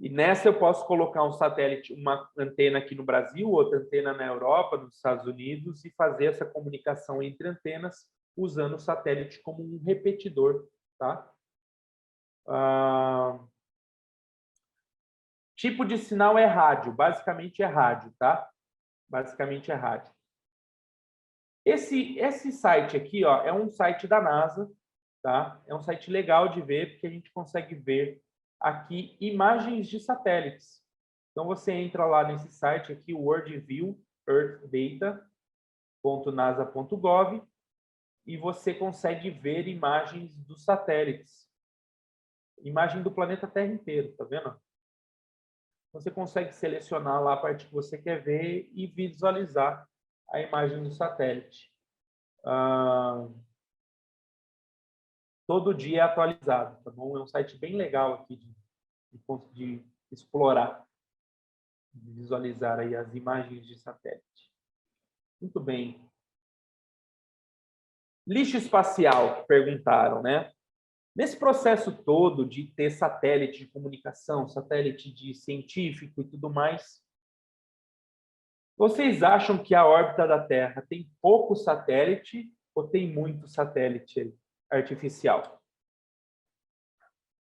E nessa eu posso colocar um satélite, uma antena aqui no Brasil, outra antena na Europa, nos Estados Unidos, e fazer essa comunicação entre antenas usando o satélite como um repetidor, tá? Tipo de sinal é rádio, basicamente é rádio, tá? Basicamente é rádio. Esse site aqui, ó, é um site da NASA, tá? É um site legal de ver, porque a gente consegue ver aqui imagens de satélites. Então, você entra lá nesse site aqui, WorldView Earth Data.nasa.gov, e você consegue ver imagens dos satélites. Imagem do planeta Terra inteiro, tá vendo? Você consegue selecionar lá a parte que você quer ver e visualizar a imagem do satélite. Todo dia é atualizado, tá bom? É um site bem legal aqui de explorar, de visualizar aí as imagens de satélite. Muito bem. Lixo espacial, que perguntaram, né? Nesse processo todo de ter satélite de comunicação, satélite de científico e tudo mais, vocês acham que a órbita da Terra tem pouco satélite ou tem muito satélite artificial?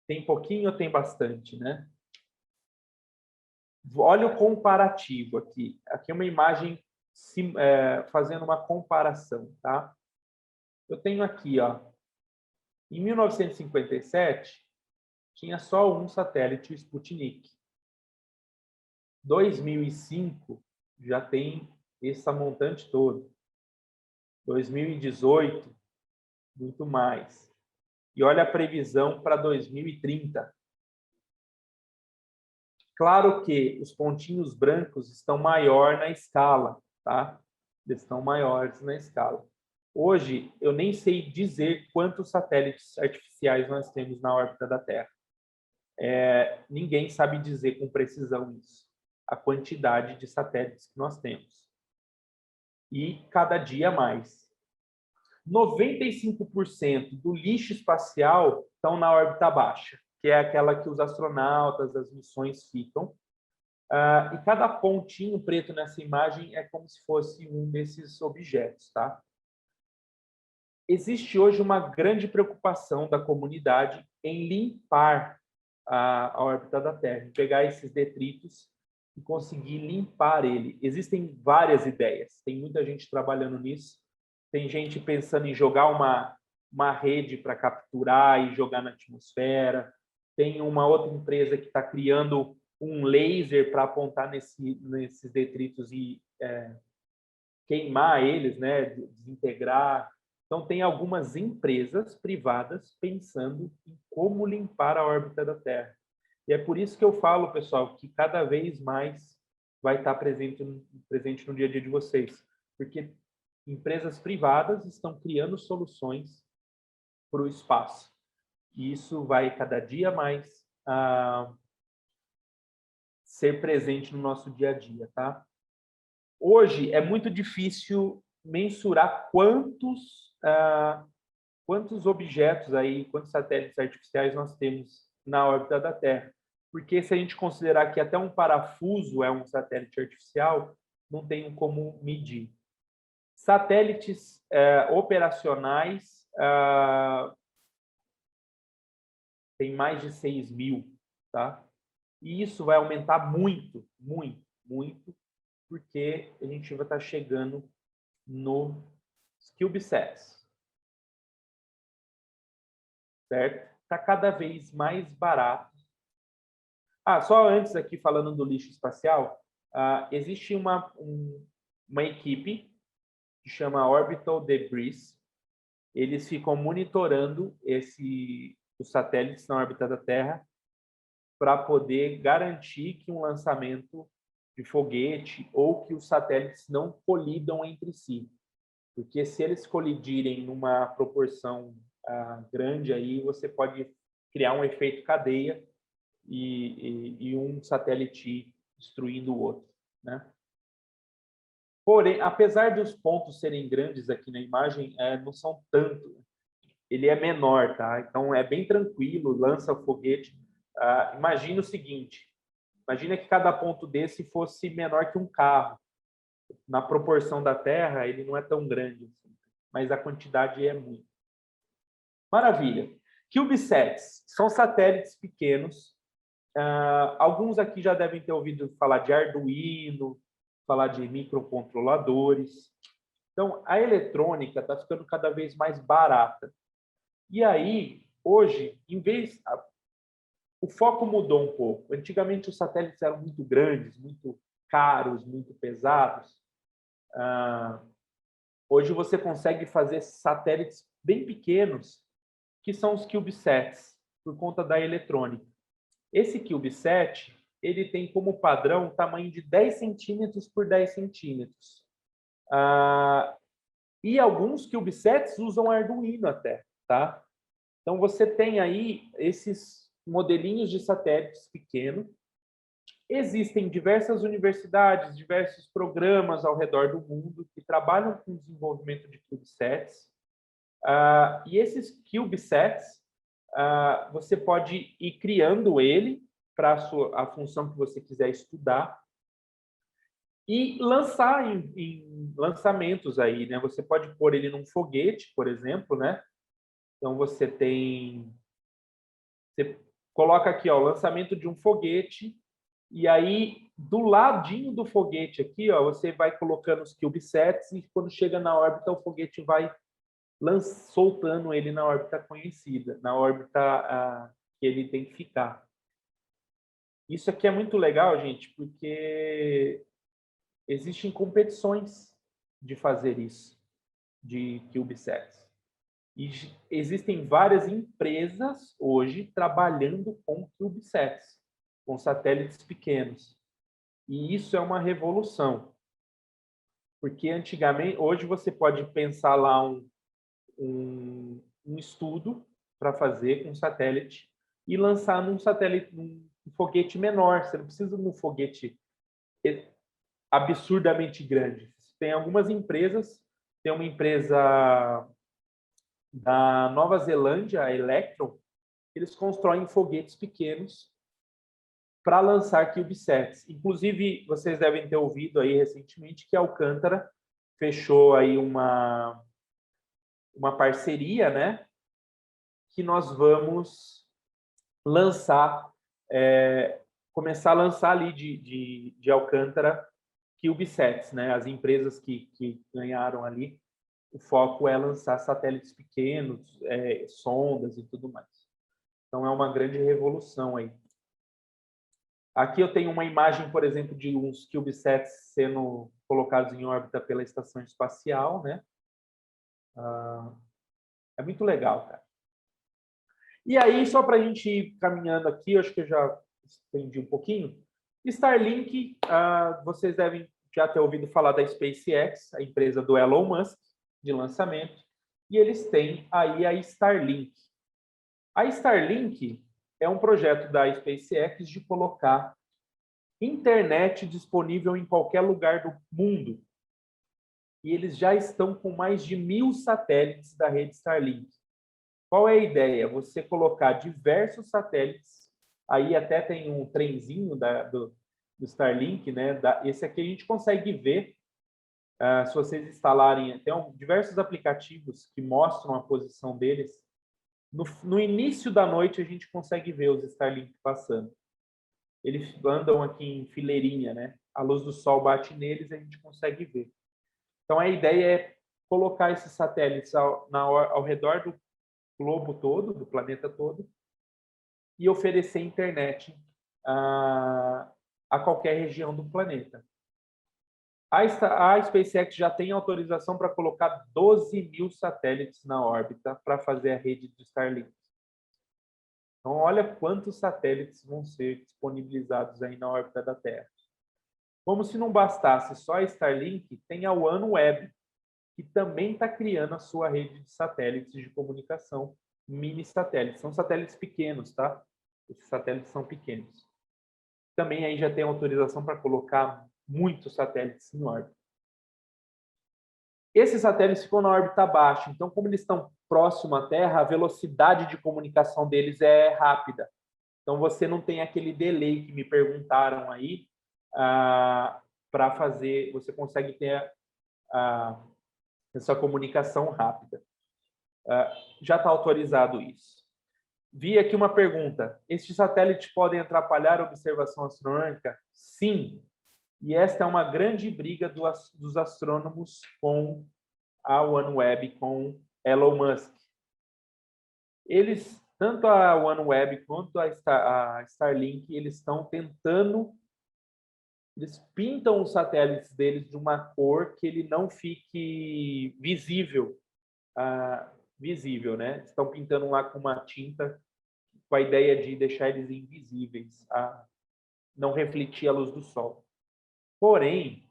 Tem pouquinho ou tem bastante, né? Olha o comparativo aqui. Aqui é uma imagem fazendo uma comparação, tá? Eu tenho aqui, ó, em 1957, tinha só um satélite, o Sputnik. 2005, já tem essa montante todo. 2018, muito mais. E olha a previsão para 2030. Claro que os pontinhos brancos estão maior na escala, tá? Eles estão maiores na escala. Hoje, eu nem sei dizer quantos satélites artificiais nós temos na órbita da Terra. Ninguém sabe dizer com precisão isso, a quantidade de satélites que nós temos. E cada dia mais. 95% do lixo espacial estão na órbita baixa, que é aquela que os astronautas, as missões ficam. E cada pontinho preto nessa imagem é como se fosse um desses objetos, tá? Existe hoje uma grande preocupação da comunidade em limpar a órbita da Terra, em pegar esses detritos e conseguir limpar ele. Existem várias ideias, tem muita gente trabalhando nisso, tem gente pensando em jogar uma rede para capturar e jogar na atmosfera, tem uma outra empresa que está criando um laser para apontar nesses detritos e queimar eles, né, desintegrar. Então, tem algumas empresas privadas pensando em como limpar a órbita da Terra. E é por isso que eu falo, pessoal, que cada vez mais vai estar presente no dia a dia de vocês. Porque empresas privadas estão criando soluções para o espaço. E isso vai cada dia mais ser presente no nosso dia a dia, tá? Hoje é muito difícil mensurar quantos objetos aí, quantos satélites artificiais nós temos na órbita da Terra. Porque se a gente considerar que até um parafuso é um satélite artificial, não tem como medir. Satélites operacionais tem mais de 6.000, tá? E isso vai aumentar muito, muito, muito, porque a gente vai estar chegando no CubeSats, certo? Está cada vez mais barato. Só antes aqui, falando do lixo espacial, existe uma equipe que chama Orbital Debris. Eles ficam monitorando os satélites na órbita da Terra para poder garantir que um lançamento de foguete ou que os satélites não colidam entre si. Porque se eles colidirem numa proporção grande, aí você pode criar um efeito cadeia e um satélite destruindo o outro, né? Porém, apesar dos pontos serem grandes aqui na imagem, não são tanto. Ele é menor, tá? Então é bem tranquilo, lança o foguete. Imagina o seguinte: imagina que cada ponto desse fosse menor que um carro. Na proporção da Terra, ele não é tão grande, assim, mas a quantidade é muito. Maravilha. CubeSats são satélites pequenos. Alguns aqui já devem ter ouvido falar de Arduino, falar de microcontroladores. Então, a eletrônica está ficando cada vez mais barata. E aí, hoje, o foco mudou um pouco. Antigamente, os satélites eram muito grandes, muito caros, muito pesados. Hoje, você consegue fazer satélites bem pequenos, que são os CubeSats, por conta da eletrônica. Esse CubeSat, ele tem como padrão um tamanho de 10 centímetros por 10 centímetros. E alguns CubeSats usam Arduino até, tá? Então, você tem aí esses modelinhos de satélites pequenos. Existem diversas universidades, diversos programas ao redor do mundo que trabalham com o desenvolvimento de CubeSats. E esses CubeSats, você pode ir criando ele para a função que você quiser estudar e lançar em lançamentos aí, né? Você pode pôr ele num foguete, por exemplo, né? Então você coloca aqui, ó, o lançamento de um foguete, e aí do ladinho do foguete aqui, ó, você vai colocando os CubeSats e quando chega na órbita o foguete vai soltando ele na órbita conhecida, na órbita que ele tem que ficar. Isso aqui é muito legal, gente, porque existem competições de fazer isso, de CubeSats. E existem várias empresas hoje trabalhando com CubeSats, com satélites pequenos. E isso é uma revolução. Porque antigamente, hoje você pode pensar lá um estudo para fazer com um satélite e lançar num foguete menor. Você não precisa de um foguete absurdamente grande. Tem algumas empresas, tem uma empresa da Nova Zelândia, a Electron, eles constroem foguetes pequenos para lançar CubeSats. Inclusive, vocês devem ter ouvido aí recentemente que a Alcântara fechou aí uma parceria, né? Que nós vamos lançar, começar a lançar ali de Alcântara CubeSats, né? As empresas que ganharam ali, o foco é lançar satélites pequenos, sondas e tudo mais. Então, é uma grande revolução aí. Aqui eu tenho uma imagem, por exemplo, de uns CubeSats sendo colocados em órbita pela Estação Espacial, né? É muito legal, cara. E aí, só para a gente ir caminhando aqui, eu acho que eu já estendi um pouquinho, Starlink, vocês devem já ter ouvido falar da SpaceX, a empresa do Elon Musk, de lançamento, e eles têm aí a Starlink. A Starlink é um projeto da SpaceX de colocar internet disponível em qualquer lugar do mundo. E eles já estão com mais de 1.000 satélites da rede Starlink. Qual é a ideia? Você colocar diversos satélites, aí até tem um trenzinho do Starlink, né? Esse aqui a gente consegue ver, se vocês instalarem, tem diversos aplicativos que mostram a posição deles. No início da noite a gente consegue ver os Starlink passando. Eles andam aqui em fileirinha, né? A luz do sol bate neles e a gente consegue ver. Então, a ideia é colocar esses satélites ao redor do globo todo, do planeta todo, e oferecer internet a qualquer região do planeta. A SpaceX já tem autorização para colocar 12.000 satélites na órbita para fazer a rede do Starlink. Então, olha quantos satélites vão ser disponibilizados aí na órbita da Terra. Como se não bastasse só a Starlink, tem a OneWeb, que também está criando a sua rede de satélites de comunicação, mini satélites. São satélites pequenos, tá? Esses satélites são pequenos. Também aí já tem autorização para colocar muitos satélites em órbita. Esses satélites ficam na órbita baixa, então como eles estão próximo à Terra, a velocidade de comunicação deles é rápida. Então você não tem aquele delay que me perguntaram aí, para fazer, você consegue ter essa comunicação rápida. Já está autorizado isso. Vi aqui uma pergunta. Estes satélites podem atrapalhar a observação astronômica? Sim. E esta é uma grande briga dos astrônomos com a OneWeb, com Elon Musk. Eles, tanto a OneWeb quanto a Starlink, eles estão tentando, eles pintam os satélites deles de uma cor que ele não fique visível, né? Estão pintando lá com uma tinta com a ideia de deixar eles invisíveis, não refletir a luz do sol. Porém,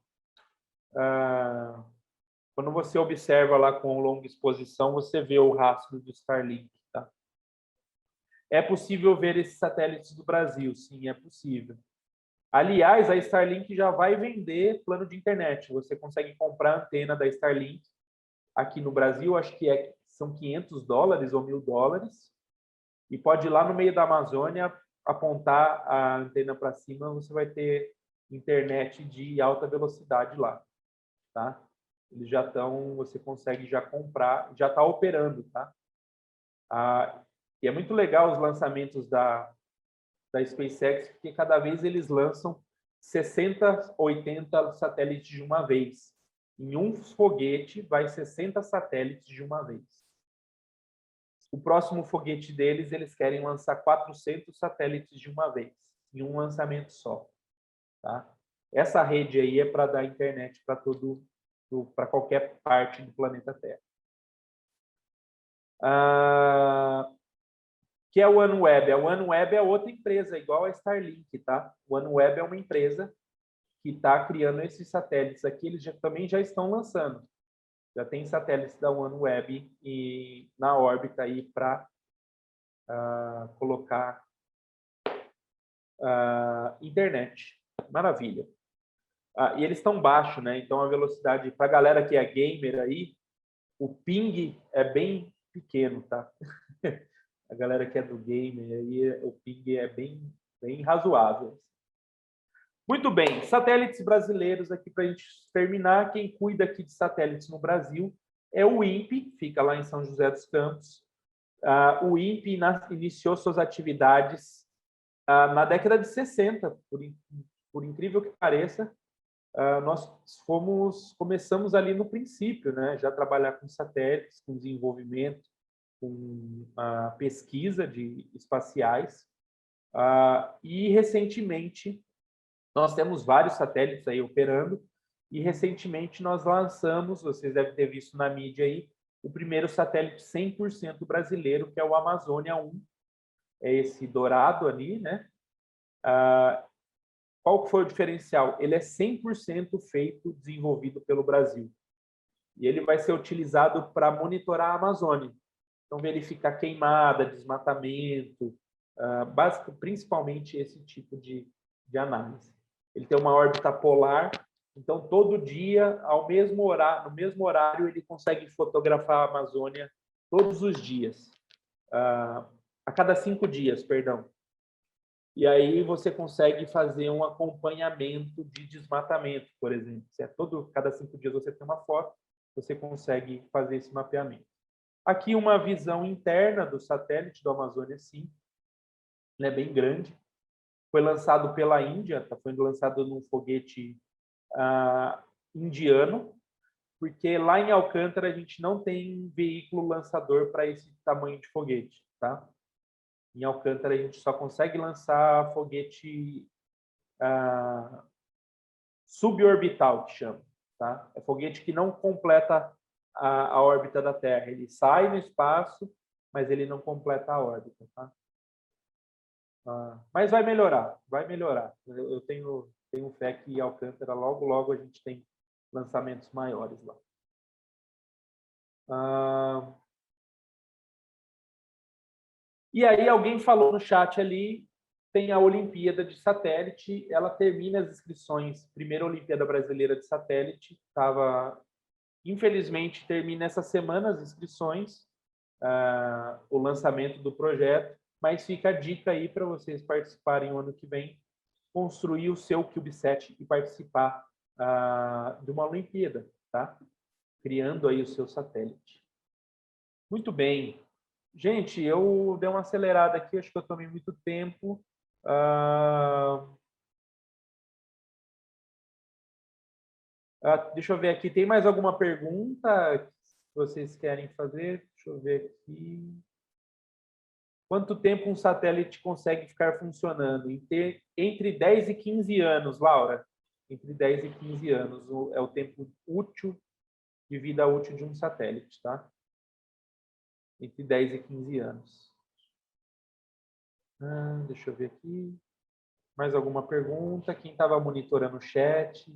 quando você observa lá com longa exposição, você vê o rastro do Starlink. Tá? É possível ver esses satélites do Brasil? Sim, é possível. Aliás, a Starlink já vai vender plano de internet. Você consegue comprar a antena da Starlink aqui no Brasil, acho que são $500 ou $1.000, e pode ir lá no meio da Amazônia, apontar a antena para cima, você vai ter internet de alta velocidade lá, tá? Eles já estão, você consegue já comprar, já está operando, tá? E é muito legal os lançamentos da SpaceX, porque cada vez eles lançam 60, 80 satélites de uma vez. Em um foguete, vai 60 satélites de uma vez. O próximo foguete deles, eles querem lançar 400 satélites de uma vez, em um lançamento só. Tá? Essa rede aí é para dar internet para qualquer parte do planeta Terra. Que é a OneWeb. A OneWeb é outra empresa, igual a Starlink. Tá? A OneWeb é uma empresa que está criando esses satélites aqui, eles também já estão lançando. Já tem satélites da OneWeb na órbita aí para colocar internet. Maravilha. E eles estão baixos, né? Então a velocidade, para a galera que é gamer aí, o ping é bem pequeno, tá? A galera que é do gamer aí, o ping é bem razoável. Muito bem, satélites brasileiros aqui para a gente terminar. Quem cuida aqui de satélites no Brasil é o INPE, fica lá em São José dos Campos. O INPE iniciou suas atividades na década de 60, por incrível que pareça. Nós começamos ali no princípio, né? Já trabalhar com satélites, com desenvolvimento, com pesquisa de espaciais. E recentemente nós temos vários satélites aí operando, e recentemente nós lançamos, vocês devem ter visto na mídia aí, o primeiro satélite 100% brasileiro, que é o Amazônia 1. É esse dourado ali, né? qual foi o diferencial? Ele é 100% feito, desenvolvido pelo Brasil. E ele vai ser utilizado para monitorar a Amazônia. Então, verificar queimada, desmatamento, principalmente esse tipo de análise. Ele tem uma órbita polar, então todo dia, no mesmo horário, ele consegue fotografar a Amazônia todos os dias, a cada 5 dias, perdão. E aí você consegue fazer um acompanhamento de desmatamento, por exemplo. Se cada 5 dias você tem uma foto, você consegue fazer esse mapeamento. Aqui uma visão interna do satélite do Amazônia 5. Ele é bem grande. Foi lançado pela Índia, foi lançado num foguete indiano, porque lá em Alcântara a gente não tem veículo lançador para esse tamanho de foguete, tá? Em Alcântara a gente só consegue lançar foguete suborbital, que chama, tá? É foguete que não completa a órbita da Terra. Ele sai no espaço, mas ele não completa a órbita, tá? Mas vai melhorar, vai melhorar. Eu tenho fé que em Alcântara, logo, logo, a gente tem lançamentos maiores lá. E aí alguém falou no chat ali, tem a Olimpíada de Satélite, ela termina as inscrições, primeira Olimpíada Brasileira de Satélite, infelizmente termina essa semana as inscrições, o lançamento do projeto, mas fica a dica aí para vocês participarem o ano que vem, construir o seu CubeSat e participar de uma Olimpíada, tá? Criando aí o seu satélite. Muito bem. Gente, eu dei uma acelerada aqui, acho que eu tomei muito tempo. Deixa eu ver aqui, tem mais alguma pergunta que vocês querem fazer? Deixa eu ver aqui. Quanto tempo um satélite consegue ficar funcionando? Entre 10 e 15 anos, Laura. Entre 10 e 15 anos é o tempo útil, de vida útil de um satélite, tá? Entre 10 e 15 anos. Deixa eu ver aqui. Mais alguma pergunta? Quem estava monitorando o chat?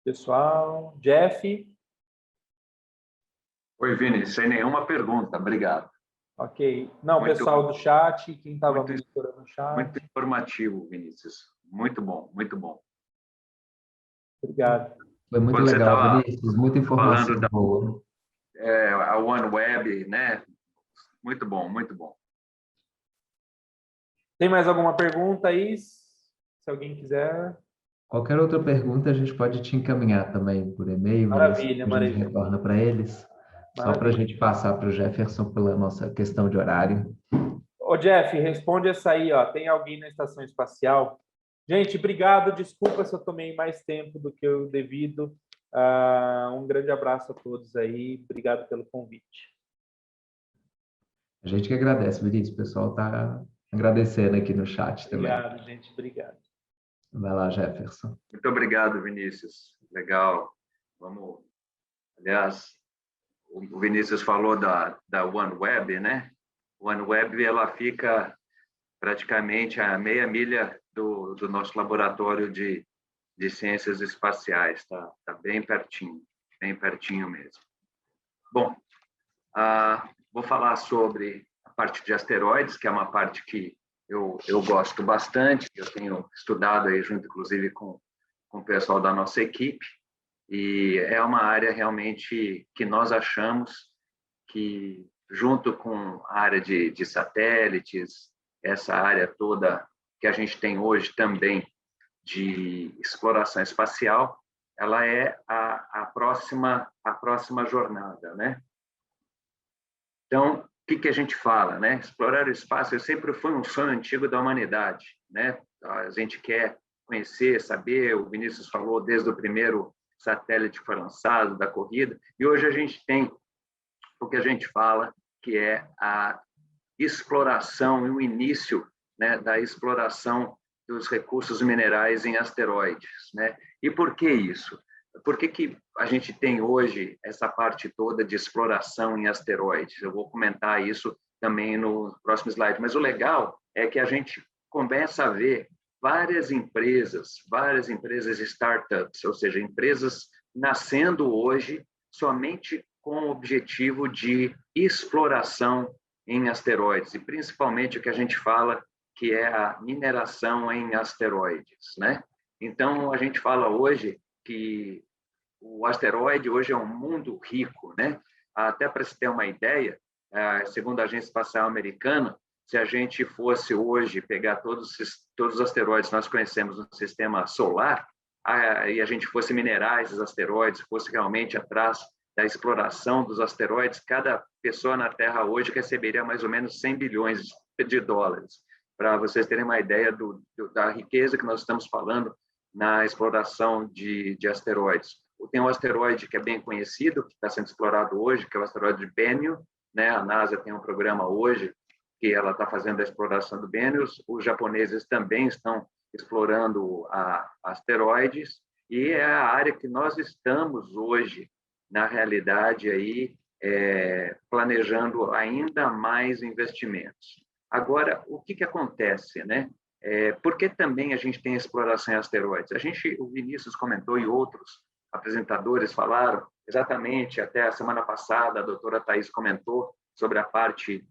Pessoal, Jeff? Oi, Vini, sem nenhuma pergunta, obrigado. Ok. Não, muito pessoal bom. Do chat, quem estava monitorando o chat. Muito informativo, Vinícius. Muito bom, muito bom. Obrigado. Foi muito legal, Vinícius, muita informação boa. A OneWeb, né? Muito bom, muito bom. Tem mais alguma pergunta aí? Se alguém quiser. Qualquer outra pergunta a gente pode te encaminhar também por e-mail. Maravilha, maravilha. A gente retorna para eles. Só para a gente passar para o Jefferson pela nossa questão de horário. Ô, Jeff, responde essa aí, ó. Tem alguém na estação espacial? Gente, obrigado. Desculpa se eu tomei mais tempo do que o devido. Um grande abraço a todos aí. Obrigado pelo convite. A gente que agradece, Vinícius. O pessoal está agradecendo aqui no chat também. Obrigado, gente. Obrigado. Vai lá, Jefferson. Muito obrigado, Vinícius. Legal. Vamos... Aliás, o Vinícius falou da OneWeb, né? OneWeb, ela fica praticamente a meia milha do nosso laboratório de ciências espaciais, tá bem pertinho mesmo. Bom, vou falar sobre a parte de asteroides, que é uma parte que eu gosto bastante, eu tenho estudado aí junto, inclusive, com o pessoal da nossa equipe, e é uma área realmente que nós achamos que, junto com a área de satélites, essa área toda que a gente tem hoje também de exploração espacial, ela é a próxima jornada, né? Então, o que a gente fala, né? Explorar o espaço sempre foi um sonho antigo da humanidade, né? A gente quer conhecer, saber, o Vinícius falou desde o primeiro satélite que foi lançado, da corrida, e hoje a gente tem o que a gente fala, que é a exploração e o início, né, da exploração dos recursos minerais em asteroides, né? E por que isso? por que a gente tem hoje essa parte toda de exploração em asteroides? Eu vou comentar isso também no próximo slide, mas o legal é que a gente começa a ver várias empresas startups, ou seja, empresas nascendo hoje somente com o objetivo de exploração em asteroides, e principalmente o que a gente fala que é a mineração em asteroides, né? Então, a gente fala hoje que o asteroide hoje é um mundo rico, né? Até para se ter uma ideia, segundo a Agência Espacial Americana, se a gente fosse hoje pegar todos os asteroides que nós conhecemos no sistema solar, e a gente fosse minerar esses asteroides, fosse realmente atrás da exploração dos asteroides, cada pessoa na Terra hoje receberia mais ou menos 100 bilhões de dólares, para vocês terem uma ideia da riqueza que nós estamos falando na exploração de asteroides. Tem um asteroide que é bem conhecido, que está sendo explorado hoje, que é o asteroide de Bennu, né? A NASA tem um programa hoje que ela está fazendo a exploração do Bennu. Os japoneses também estão explorando asteroides, e é a área que nós estamos hoje, na realidade, aí, planejando ainda mais investimentos. Agora, o que acontece, né? Por que também a gente tem exploração em asteroides? O Vinícius comentou e outros apresentadores falaram, exatamente, até a semana passada, a doutora Thais comentou sobre a parte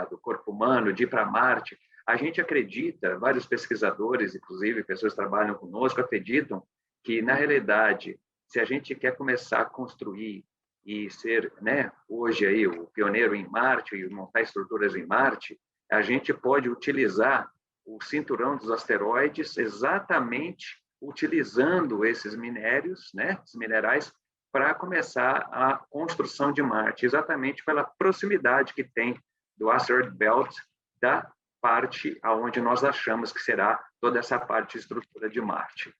do corpo humano, de ir para Marte. A gente acredita, vários pesquisadores, inclusive pessoas que trabalham conosco, acreditam que, na realidade, se a gente quer começar a construir e ser, né, hoje aí o pioneiro em Marte e montar estruturas em Marte, a gente pode utilizar o cinturão dos asteroides exatamente utilizando esses minérios, né, esses minerais, para começar a construção de Marte, exatamente pela proximidade que tem do Asteroid Belt da parte aonde nós achamos que será toda essa parte de estrutura de Marte.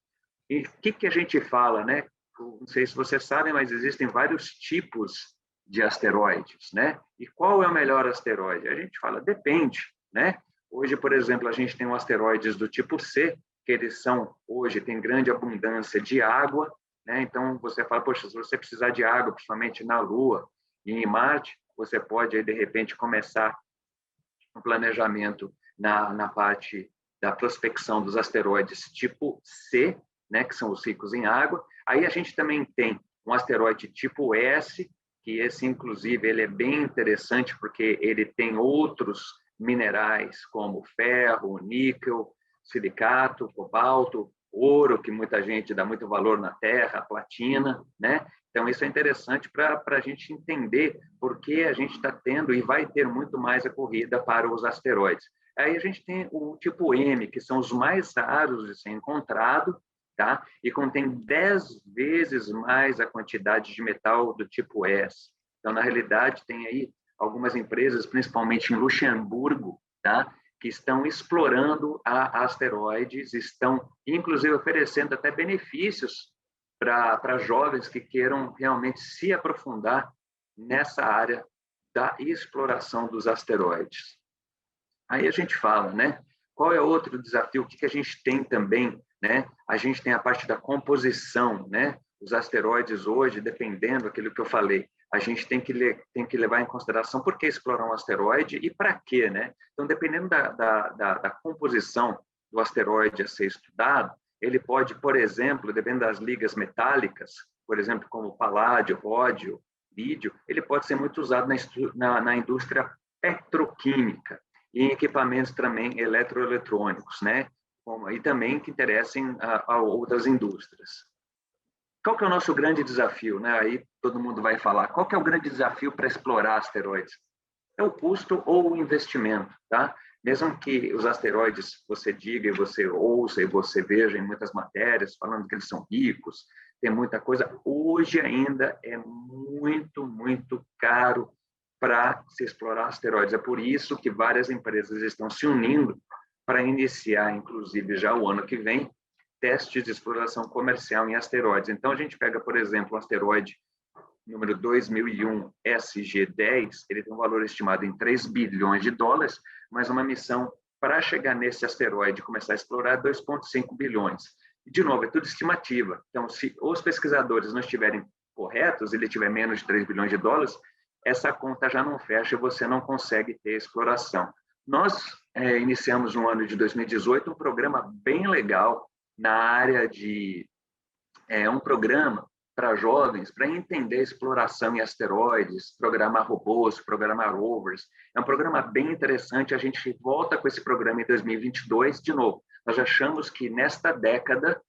E o que a gente fala, né? Não sei se vocês sabem, mas existem vários tipos de asteroides, né? E qual é o melhor asteroide? A gente fala, depende, né? Hoje, por exemplo, a gente tem asteroides do tipo C, que eles hoje tem grande abundância de água, né? Então, você fala, poxa, se você precisar de água, principalmente na Lua e em Marte, você pode, aí, de repente, começar um planejamento na parte da prospecção dos asteroides tipo C, né, que são os ricos em água. Aí a gente também tem um asteroide tipo S, que esse, inclusive, ele é bem interessante porque ele tem outros minerais como ferro, níquel, silicato, cobalto, ouro, que muita gente dá muito valor na Terra, platina, né? Então, isso é interessante para a gente entender por que a gente está tendo e vai ter muito mais a corrida para os asteroides. Aí a gente tem o tipo M, que são os mais raros de ser encontrado, tá? E contém 10 vezes mais a quantidade de metal do tipo S. Então, na realidade, tem aí algumas empresas, principalmente em Luxemburgo, tá? Que estão explorando asteroides, estão, inclusive, oferecendo até benefícios para jovens que queiram realmente se aprofundar nessa área da exploração dos asteroides. Aí a gente fala, né? Qual é outro desafio? O que a gente tem também, né? A gente tem a parte da composição, né? Os asteroides hoje, dependendo daquilo que eu falei, a gente tem que levar em consideração por que explorar um asteroide e para quê, né? Então, dependendo da composição do asteroide a ser estudado, ele pode, por exemplo, dependendo das ligas metálicas, por exemplo, como paládio, ródio, lídio, ele pode ser muito usado na indústria petroquímica e em equipamentos também eletroeletrônicos, né? E também que interessem a outras indústrias. Qual que é o nosso grande desafio, né? Aí todo mundo vai falar. Qual que é o grande desafio para explorar asteroides? É o custo ou o investimento, tá? Mesmo que os asteroides, você diga e você ouça e você veja em muitas matérias falando que eles são ricos, tem muita coisa, hoje ainda é muito, muito caro para se explorar asteroides. É por isso que várias empresas estão se unindo para iniciar, inclusive já o ano que vem, testes de exploração comercial em asteroides. Então, a gente pega, por exemplo, o asteroide número 2001 SG-10, ele tem um valor estimado em 3 bilhões de dólares, mas uma missão para chegar nesse asteroide e começar a explorar 2,5 bilhões. De novo, é tudo estimativa. Então, se os pesquisadores não estiverem corretos, ele tiver menos de 3 bilhões de dólares, essa conta já não fecha e você não consegue ter exploração. Nós iniciamos no ano de 2018 um programa bem legal na área de... um programa para jovens, para entender a exploração em asteroides, programar robôs, programar rovers. É um programa bem interessante, a gente volta com esse programa em 2022, de novo. Nós achamos que nesta década,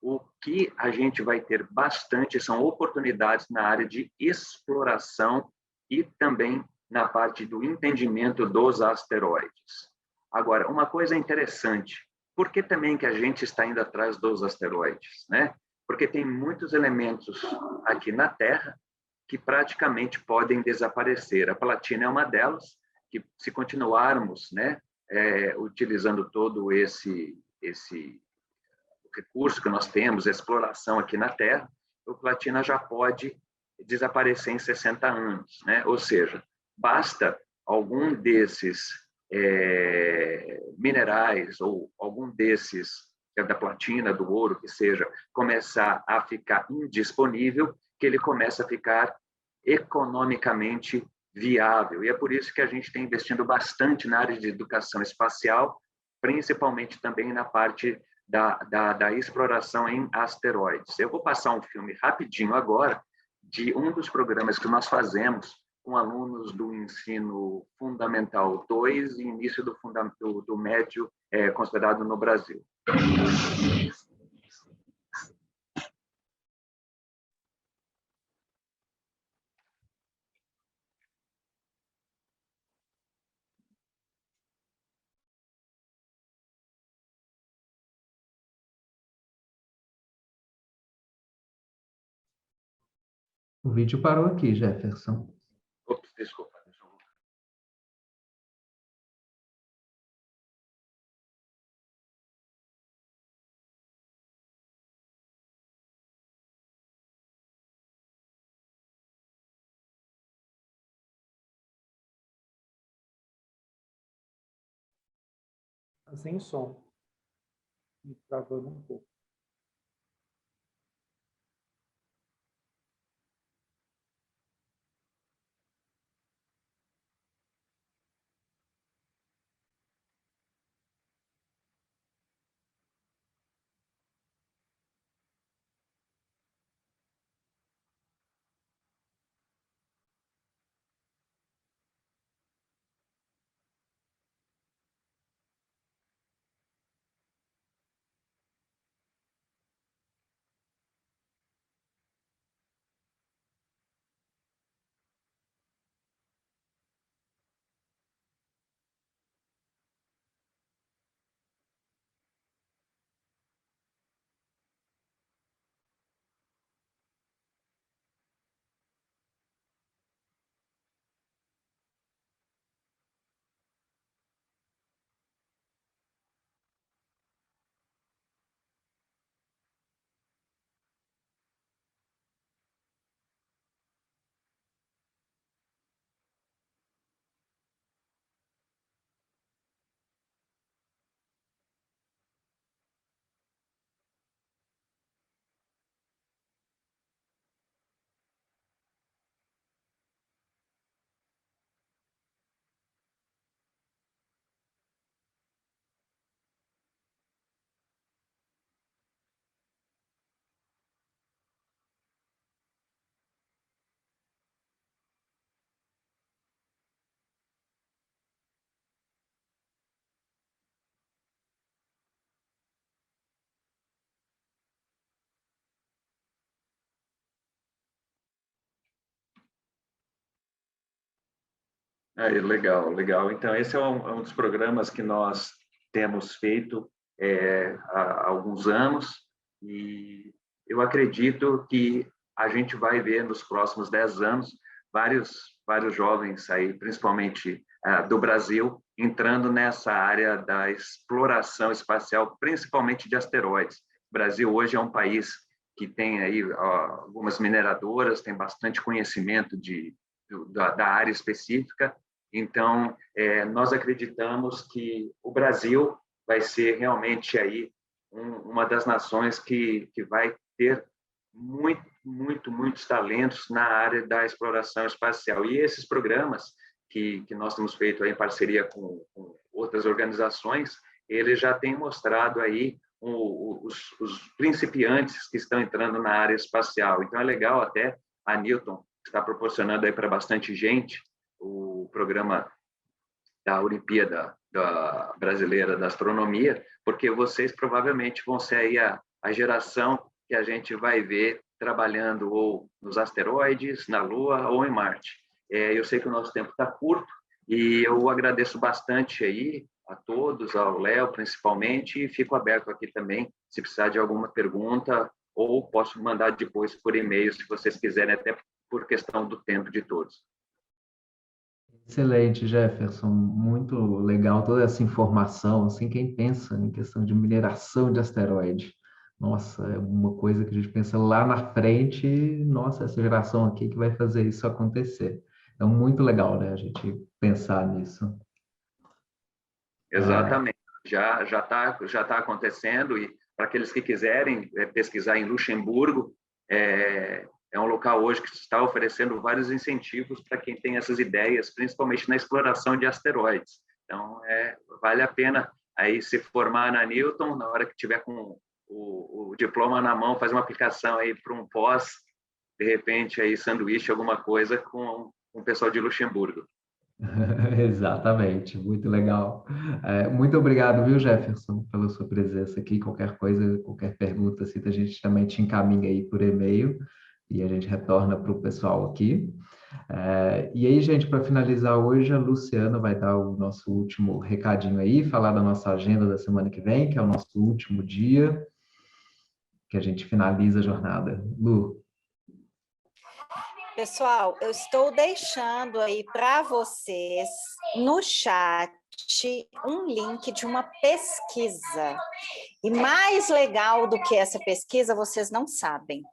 o que a gente vai ter bastante são oportunidades na área de exploração e também na parte do entendimento dos asteroides. Agora, uma coisa interessante, por que também que a gente está indo atrás dos asteroides, né? Porque tem muitos elementos aqui na Terra que praticamente podem desaparecer. A platina é uma delas, que se continuarmos, né, utilizando todo esse recurso que nós temos, a exploração aqui na Terra, a platina já pode desaparecer em 60 anos, né? Ou seja, basta algum desses minerais ou algum desses da platina, do ouro, que seja, começar a ficar indisponível, que ele começa a ficar economicamente viável. E é por isso que a gente está investindo bastante na área de educação espacial, principalmente também na parte da exploração em asteroides. Eu vou passar um filme rapidinho agora de um dos programas que nós fazemos com alunos do ensino fundamental 2 e início do médio considerado no Brasil. O vídeo parou aqui, Jefferson. Ops, desculpa. Sem som. E travando um pouco. Legal, legal. Então, esse é um dos programas que nós temos feito há alguns anos e eu acredito que a gente vai ver nos próximos 10 anos vários jovens aí, principalmente do Brasil, entrando nessa área da exploração espacial, principalmente de asteroides. O Brasil hoje é um país que tem aí algumas mineradoras, tem bastante conhecimento da área específica. Então, nós acreditamos que o Brasil vai ser realmente aí uma das nações que vai ter muitos talentos na área da exploração espacial. E esses programas que nós temos feito aí em parceria com outras organizações, eles já têm mostrado aí os principiantes que estão entrando na área espacial. Então, é legal até a Newton está proporcionando aí para bastante gente o programa da Olimpíada Brasileira da Astronomia, porque vocês provavelmente vão ser aí a geração que a gente vai ver trabalhando ou nos asteroides, na Lua ou em Marte. Eu sei que o nosso tempo está curto e eu agradeço bastante aí a todos, ao Léo principalmente, e fico aberto aqui também se precisar de alguma pergunta, ou posso mandar depois por e-mail se vocês quiserem, até por questão do tempo de todos. Excelente, Jefferson. Muito legal toda essa informação. Assim, quem pensa em questão de mineração de asteroide, nossa, é uma coisa que a gente pensa lá na frente, nossa, essa geração aqui que vai fazer isso acontecer. Então, muito legal, né, a gente pensar nisso. Exatamente. Já tá acontecendo, e para aqueles que quiserem pesquisar em Luxemburgo, é um local hoje que está oferecendo vários incentivos para quem tem essas ideias, principalmente na exploração de asteroides. Então, vale a pena aí se formar na Newton, na hora que tiver com o diploma na mão, fazer uma aplicação aí para um pós, de repente, aí sanduíche, alguma coisa com o pessoal de Luxemburgo. Exatamente, muito legal. Muito obrigado, viu, Jefferson, pela sua presença aqui. Qualquer coisa, qualquer pergunta, assim, a gente também te encaminha aí por e-mail e a gente retorna para o pessoal aqui. E aí, gente, para finalizar hoje, a Luciana vai dar o nosso último recadinho aí, falar da nossa agenda da semana que vem, que é o nosso último dia, que a gente finaliza a jornada. Lu. Pessoal, eu estou deixando aí para vocês no chat um link de uma pesquisa. E mais legal do que essa pesquisa, vocês não sabem.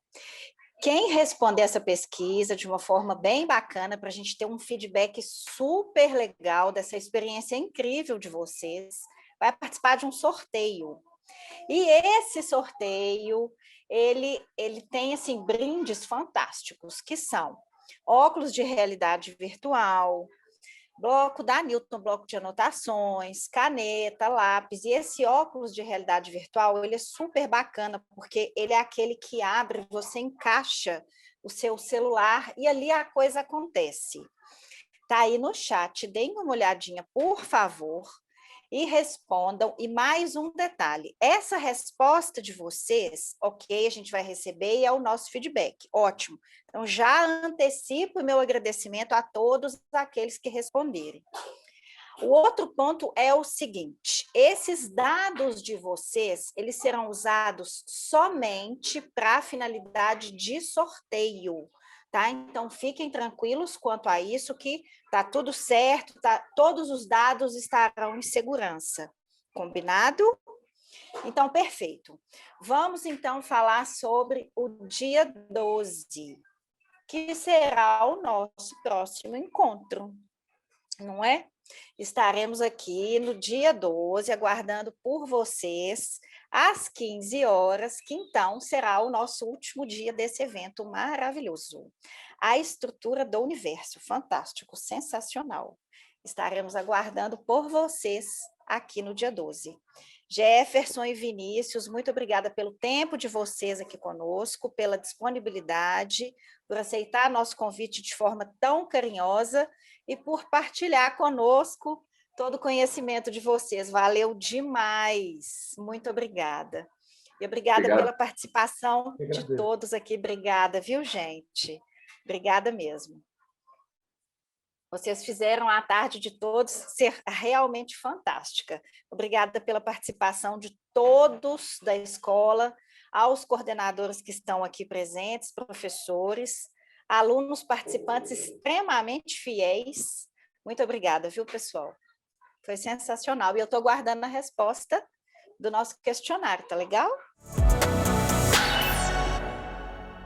Quem responder essa pesquisa de uma forma bem bacana, para a gente ter um feedback super legal dessa experiência incrível de vocês, vai participar de um sorteio. E esse sorteio, ele tem assim, brindes fantásticos, que são óculos de realidade virtual, bloco da Newton, bloco de anotações, caneta, lápis. E esse óculos de realidade virtual, ele é super bacana, porque ele é aquele que abre, você encaixa o seu celular e ali a coisa acontece. Tá aí no chat, deem uma olhadinha, por favor, e respondam. E mais um detalhe, essa resposta de vocês, ok, a gente vai receber e é o nosso feedback, ótimo. Então, já antecipo o meu agradecimento a todos aqueles que responderem. O outro ponto é o seguinte, esses dados de vocês, eles serão usados somente para a finalidade de sorteio, tá? Então, fiquem tranquilos quanto a isso, que tá tudo certo, todos os dados estarão em segurança. Combinado? Então, perfeito. Vamos, então, falar sobre o dia 12, que será o nosso próximo encontro, não é? Estaremos aqui no dia 12, aguardando por vocês, às 15 horas, que então será o nosso último dia desse evento maravilhoso. A estrutura do universo, fantástico, sensacional. Estaremos aguardando por vocês aqui no dia 12. Jefferson e Vinícius, muito obrigada pelo tempo de vocês aqui conosco, pela disponibilidade, por aceitar nosso convite de forma tão carinhosa e por partilhar conosco todo o conhecimento de vocês. Valeu demais. Muito obrigada. E obrigada pela participação de todos aqui. Obrigada, viu, gente? Obrigada mesmo. Vocês fizeram a tarde de todos ser realmente fantástica. Obrigada pela participação de todos da escola, aos coordenadores que estão aqui presentes, professores, alunos participantes extremamente fiéis. Muito obrigada, viu, pessoal? Foi sensacional. E eu estou guardando a resposta do nosso questionário, tá legal?